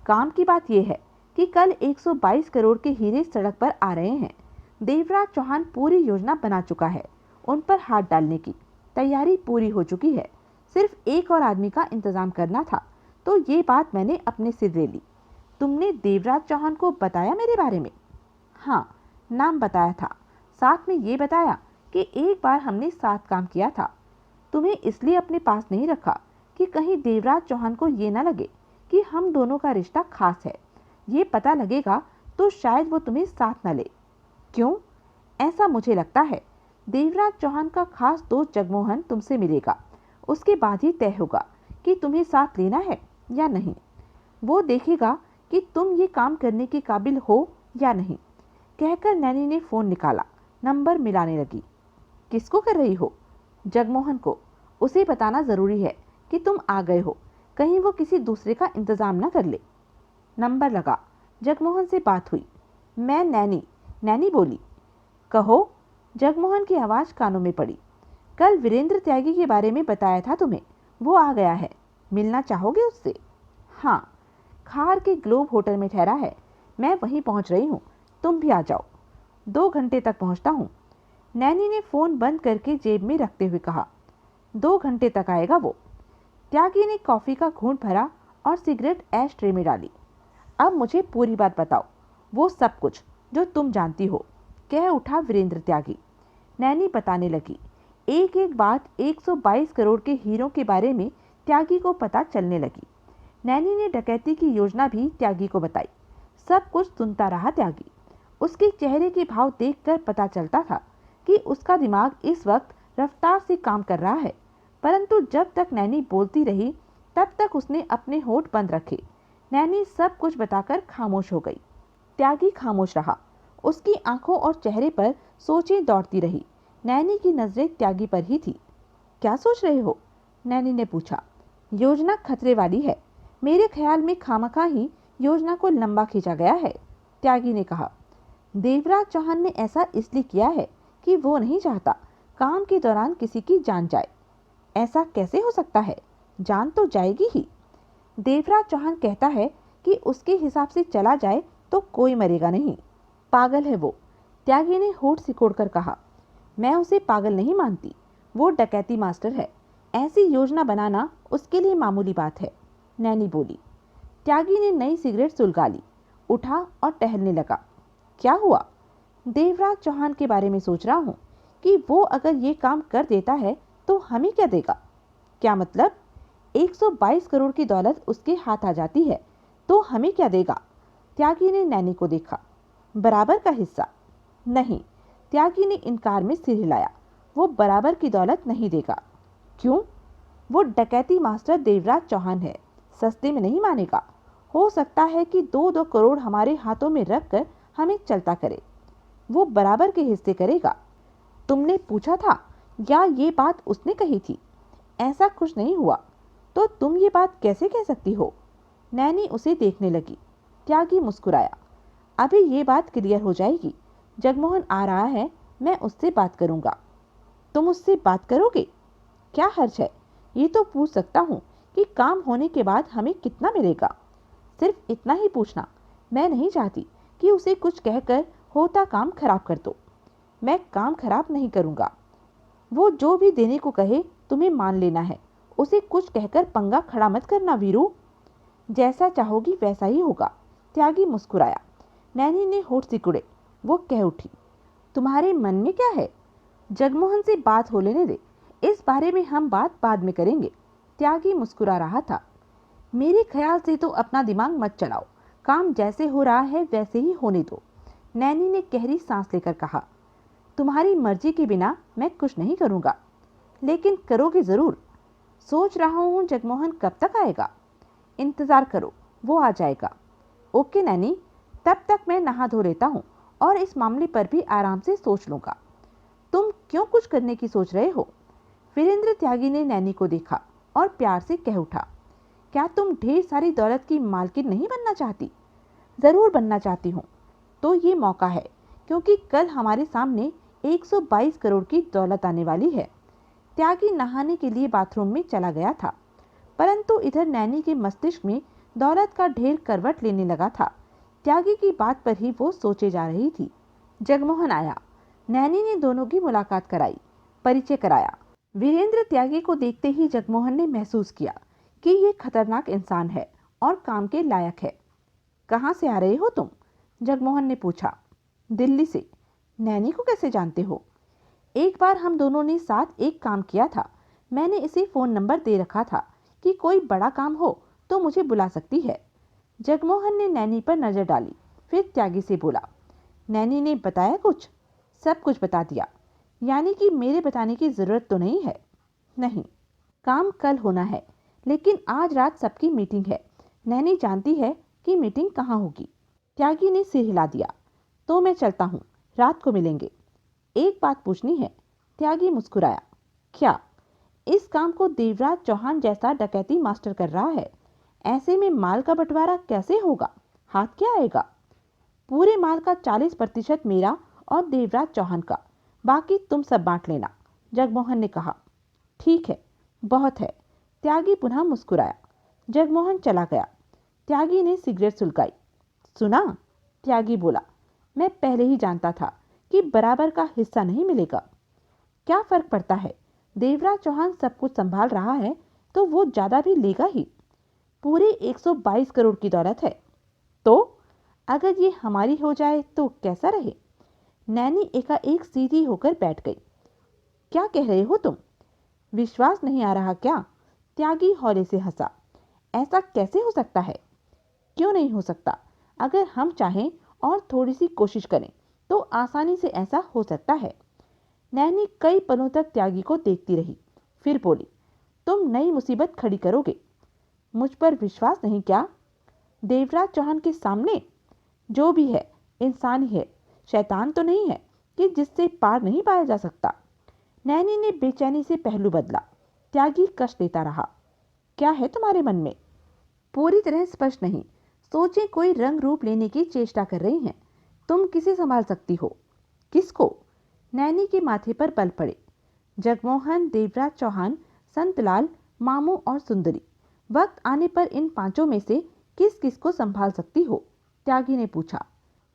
काम की बात यह है कि कल 122 करोड़ के हीरे सड़क पर आ रहे हैं। देवराज चौहान पूरी योजना बना चुका है। उन पर हाथ डालने की तैयारी पूरी हो चुकी है। सिर्फ एक और आदमी का इंतजाम करना था, तो ये बात मैंने अपने सिर ले ली। तुमने देवराज चौहान को बताया मेरे बारे में? हाँ, नाम बताया था। साथ में ये बताया कि एक बार हमने साथ काम किया था। तुम्हें इसलिए अपने पास नहीं रखा कि कहीं देवराज चौहान को ये ना लगे कि हम दोनों का रिश्ता खास है। ये पता लगेगा तो शायद वो तुम्हें साथ न ले। क्यों? ऐसा मुझे लगता है। देवराज चौहान का खास दोस्त जगमोहन तुमसे मिलेगा। उसके बाद ही तय होगा कि तुम्हें साथ लेना है या नहीं। वो देखेगा कि तुम ये काम करने के काबिल हो या नहीं। कहकर नैनी ने फोन निकाला। नंबर मिलाने लगी। किसको कर रही हो? जगमोहन को। उसे बताना जरूरी है कि तुम आ गए हो, कहीं वो किसी दूसरे का इंतजाम ना कर ले। नंबर लगा। जगमोहन से बात हुई। मैं नैनी। नैनी बोली। कहो। जगमोहन की आवाज़ कानों में पड़ी। कल वीरेंद्र त्यागी के बारे में बताया था तुम्हें। वो आ गया है। मिलना चाहोगे उससे? हाँ। खार के ग्लोब होटल में ठहरा है। मैं वहीं पहुंच रही हूँ, तुम भी आ जाओ। 2 घंटे तक पहुंचता हूँ। नैनी ने फ़ोन बंद करके जेब में रखते हुए कहा। 2 घंटे तक आएगा वो। त्यागी ने कॉफ़ी का घूंट भरा और सिगरेट ऐश ट्रे में डाली। अब मुझे पूरी बात बताओ, वो सब कुछ जो तुम जानती हो, कह उठा वीरेंद्र त्यागी। नैनी बताने लगी। एक एक बात 122 करोड़ के हीरों के बारे में त्यागी को पता चलने लगी। नैनी ने डकैती की योजना भी त्यागी को बताई। सब कुछ सुनता रहा त्यागी। उसके चेहरे के भाव देखकर पता चलता था कि उसका दिमाग इस वक्त रफ्तार से काम कर रहा है, परंतु जब तक नैनी बोलती रही तब तक उसने अपने होठ बंद रखे। नैनी सब कुछ बताकर खामोश हो गई। त्यागी खामोश रहा। उसकी आंखों और चेहरे पर सोचें दौड़ती रही। नैनी की नजरें त्यागी पर ही थी। क्या सोच रहे हो? नैनी ने पूछा। योजना खतरे वाली है। मेरे ख्याल में खामखा ही योजना को लंबा खींचा गया है, त्यागी ने कहा। देवराज चौहान ने ऐसा इसलिए किया है कि वो नहीं चाहता काम के दौरान किसी की जान जाए। ऐसा कैसे हो सकता है? जान तो जाएगी ही। देवराज चौहान कहता है कि उसके हिसाब से चला जाए तो कोई मरेगा नहीं। पागल है वो, त्यागी ने होठ सिकोड़कर कहा। मैं उसे पागल नहीं मानती। वो डकैती मास्टर है। ऐसी योजना बनाना उसके लिए मामूली बात है, नैनी बोली। त्यागी ने नई सिगरेट सुलगा ली, उठा और टहलने लगा। क्या हुआ? देवराज चौहान के बारे में सोच रहा हूँ कि वो अगर ये काम कर देता है तो हमें क्या देगा। क्या मतलब? 122 करोड़ की दौलत उसके हाथ आ जाती है तो हमें क्या देगा? त्यागी ने नैनी को देखा। बराबर का हिस्सा? नहीं, त्यागी ने इनकार में सिर हिलाया। वो बराबर की दौलत नहीं देगा। क्यों? वो डकैती मास्टर देवराज चौहान है, सस्ते में नहीं मानेगा। हो सकता है कि 2-2 करोड़ हमारे हाथों में रखकर हमें चलता करे। वो बराबर के हिस्से करेगा। तुमने पूछा था या ये बात उसने कही थी? ऐसा कुछ नहीं हुआ। तो तुम ये बात कैसे कह सकती हो? नैनी उसे देखने लगी। त्यागी मुस्कुराया। अभी ये बात क्लियर हो जाएगी। जगमोहन आ रहा है, मैं उससे बात करूंगा। तुम उससे बात करोगे? क्या हर्ज है? ये तो पूछ सकता हूँ कि काम होने के बाद हमें कितना मिलेगा। सिर्फ इतना ही पूछना। मैं नहीं चाहती कि उसे कुछ कहकर होता काम खराब कर दो। मैं काम खराब नहीं करूँगा। वो जो भी देने को कहे तुम्हें मान लेना है। उसे कुछ कहकर पंगा खड़ा मत करना वीरू। जैसा चाहोगी वैसा ही होगा। त्यागी मुस्कुराया। नैनी ने होठ सिकुड़े। वो कह उठी, तुम्हारे मन में क्या है? जगमोहन से बात हो लेने दे, इस बारे में हम बात बाद में करेंगे। त्यागी मुस्कुरा रहा था। मेरे ख्याल से तो अपना दिमाग मत चलाओ, काम जैसे हो रहा है वैसे ही होने दो। नैनी ने गहरी सांस लेकर कहा, तुम्हारी मर्जी के बिना मैं कुछ नहीं करूँगा। लेकिन करोगे ज़रूर। सोच रहा हूँ जगमोहन कब तक आएगा। इंतज़ार करो, वो आ जाएगा। ओके नैनी, तब तक मैं नहा धो लेता हूँ और इस मामले पर भी आराम से सोच लूँगा। तुम क्यों कुछ करने की सोच रहे हो? वीरेंद्र त्यागी ने नैनी को देखा और प्यार से कह उठा, क्या तुम ढेर सारी दौलत की मालकिन नहीं बनना चाहती? ज़रूर बनना चाहती हूँ। तो ये मौका है, क्योंकि कल हमारे सामने 122 करोड़ की दौलत आने वाली है। त्यागी नहाने के लिए बाथरूम में चला गया था, परंतु इधर नैनी के मस्तिष्क में दौलत का ढेर करवट लेने लगा था। त्यागी की बात पर ही वो सोचे जा रही थी। जगमोहन आया। नैनी ने दोनों की मुलाकात कराई, परिचय कराया। वीरेंद्र त्यागी को देखते ही जगमोहन ने महसूस किया कि ये खतरनाक इंसान है और काम के लायक है। कहाँ से आ रहे हो तुम? जगमोहन ने पूछा। दिल्ली से। नैनी को कैसे जानते हो? एक बार हम दोनों ने साथ एक काम किया था। मैंने इसे फ़ोन नंबर दे रखा था कि कोई बड़ा काम हो तो मुझे बुला सकती है। जगमोहन ने नैनी पर नज़र डाली, फिर त्यागी से बोला, नैनी ने बताया कुछ? सब कुछ बता दिया। यानी कि मेरे बताने की ज़रूरत तो नहीं है? नहीं। काम कल होना है, लेकिन आज रात सबकी मीटिंग है। नैनी जानती है कि मीटिंग कहाँ होगी। त्यागी ने सिर हिला दिया। तो मैं चलता हूँ, रात को मिलेंगे। एक बात पूछनी है। त्यागी मुस्कुराया। क्या? इस काम को देवराज चौहान जैसा डकैती मास्टर कर रहा है। ऐसे में माल का बंटवारा कैसे होगा? हाथ क्या आएगा? पूरे माल का 40% मेरा और देवराज चौहान का, बाकी तुम सब बांट लेना, जगमोहन ने कहा। ठीक है, बहुत है। त्यागी पुनः मुस्कुराया। जगमोहन चला गया। त्यागी ने सिगरेट सुलगाई। सुना? त्यागी बोला, मैं पहले ही जानता था कि बराबर का हिस्सा नहीं मिलेगा। क्या फर्क पड़ता है? देवराज चौहान सब कुछ संभाल रहा है तो वो ज्यादा भी लेगा ही। पूरे 122 करोड़ की दौलत है। तो अगर ये हमारी हो जाए तो कैसा रहे? नैनी एकाएक सीधी होकर बैठ गई। क्या कह रहे हो तुम? विश्वास नहीं आ रहा क्या? त्यागी हौले से हंसा। ऐसा कैसे हो सकता है? क्यों नहीं हो सकता? अगर हम चाहें और थोड़ी सी कोशिश करें तो आसानी से ऐसा हो सकता है। नैनी कई पलों तक त्यागी को देखती रही, फिर बोली, तुम नई मुसीबत खड़ी करोगे। मुझ पर विश्वास नहीं क्या? देवराज चौहान के सामने? जो भी है, इंसान ही है, शैतान तो नहीं है कि जिससे पार नहीं पाया जा सकता। नैनी ने बेचैनी से पहलू बदला। त्यागी कष्ट देता रहा। क्या है तुम्हारे मन में? पूरी तरह स्पष्ट नहीं। सोचें कोई रंग रूप लेने की चेष्टा कर रही हैं। तुम किसे संभाल सकती हो? किसको? नैनी के माथे पर बल पड़े। जगमोहन, देवराज चौहान, संतलाल, मामू और सुंदरी। वक्त आने पर इन पांचों में से किस किस को संभाल सकती हो? त्यागी ने पूछा।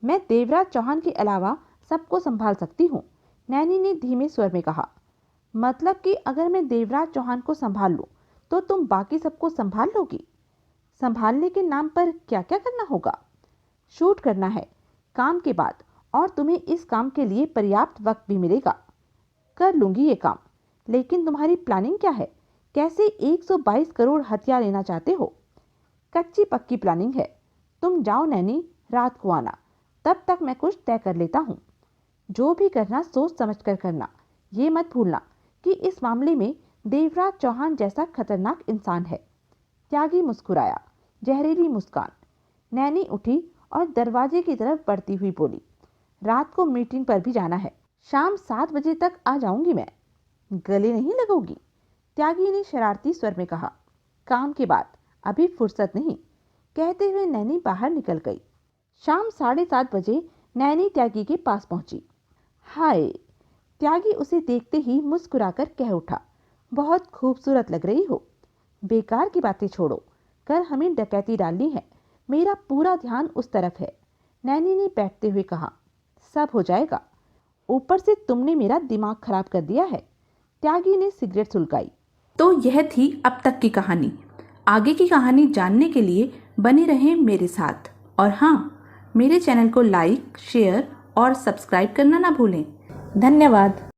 मैं देवराज चौहान के अलावा सबको संभाल सकती हूँ, नैनी ने धीमे स्वर में कहा। मतलब कि अगर मैं देवराज चौहान को संभाल लूँ तो तुम बाकी सबको संभाल लोगी? संभालने के नाम पर क्या क्या करना होगा? शूट करना है काम के बाद, और तुम्हें इस काम के लिए पर्याप्त वक्त भी मिलेगा। कर लूंगी ये काम, लेकिन तुम्हारी प्लानिंग क्या है? कैसे 122 करोड़ हथियार लेना चाहते हो? कच्ची पक्की प्लानिंग है। तुम जाओ नैनी, रात को आना, तब तक मैं कुछ तय कर लेता हूँ। जो भी करना सोच समझ कर करना। ये मत भूलना कि इस मामले में देवराज चौहान जैसा खतरनाक इंसान है। त्यागी मुस्कुराया, जहरीली मुस्कान। नैनी उठी और दरवाजे की तरफ बढ़ती हुई बोली, रात को मीटिंग पर भी जाना है। शाम 7 बजे तक आ जाऊंगी मैं। गले नहीं लगोगी? त्यागी ने शरारती स्वर में कहा। काम के बाद, अभी फुर्सत नहीं, कहते हुए नैनी बाहर निकल गई। शाम 7:30 बजे नैनी त्यागी के पास पहुंची। हाय! त्यागी उसे देखते ही मुस्कुराकर कह उठा, बहुत खूबसूरत लग रही हो। बेकार की बातें छोड़ो, कर हमें डकैती डालनी है। मेरा पूरा ध्यान उस तरफ है। नैनी ने बैठते हुए कहा, सब हो जाएगा। ऊपर से तुमने मेरा दिमाग खराब कर दिया है। त्यागी ने सिगरेट सुलगाई। तो यह थी अब तक की कहानी। आगे की कहानी जानने के लिए बने रहें मेरे साथ। और हाँ, मेरे चैनल को लाइक, शेयर और सब्सक्राइब करना ना भूलें। धन्यवाद।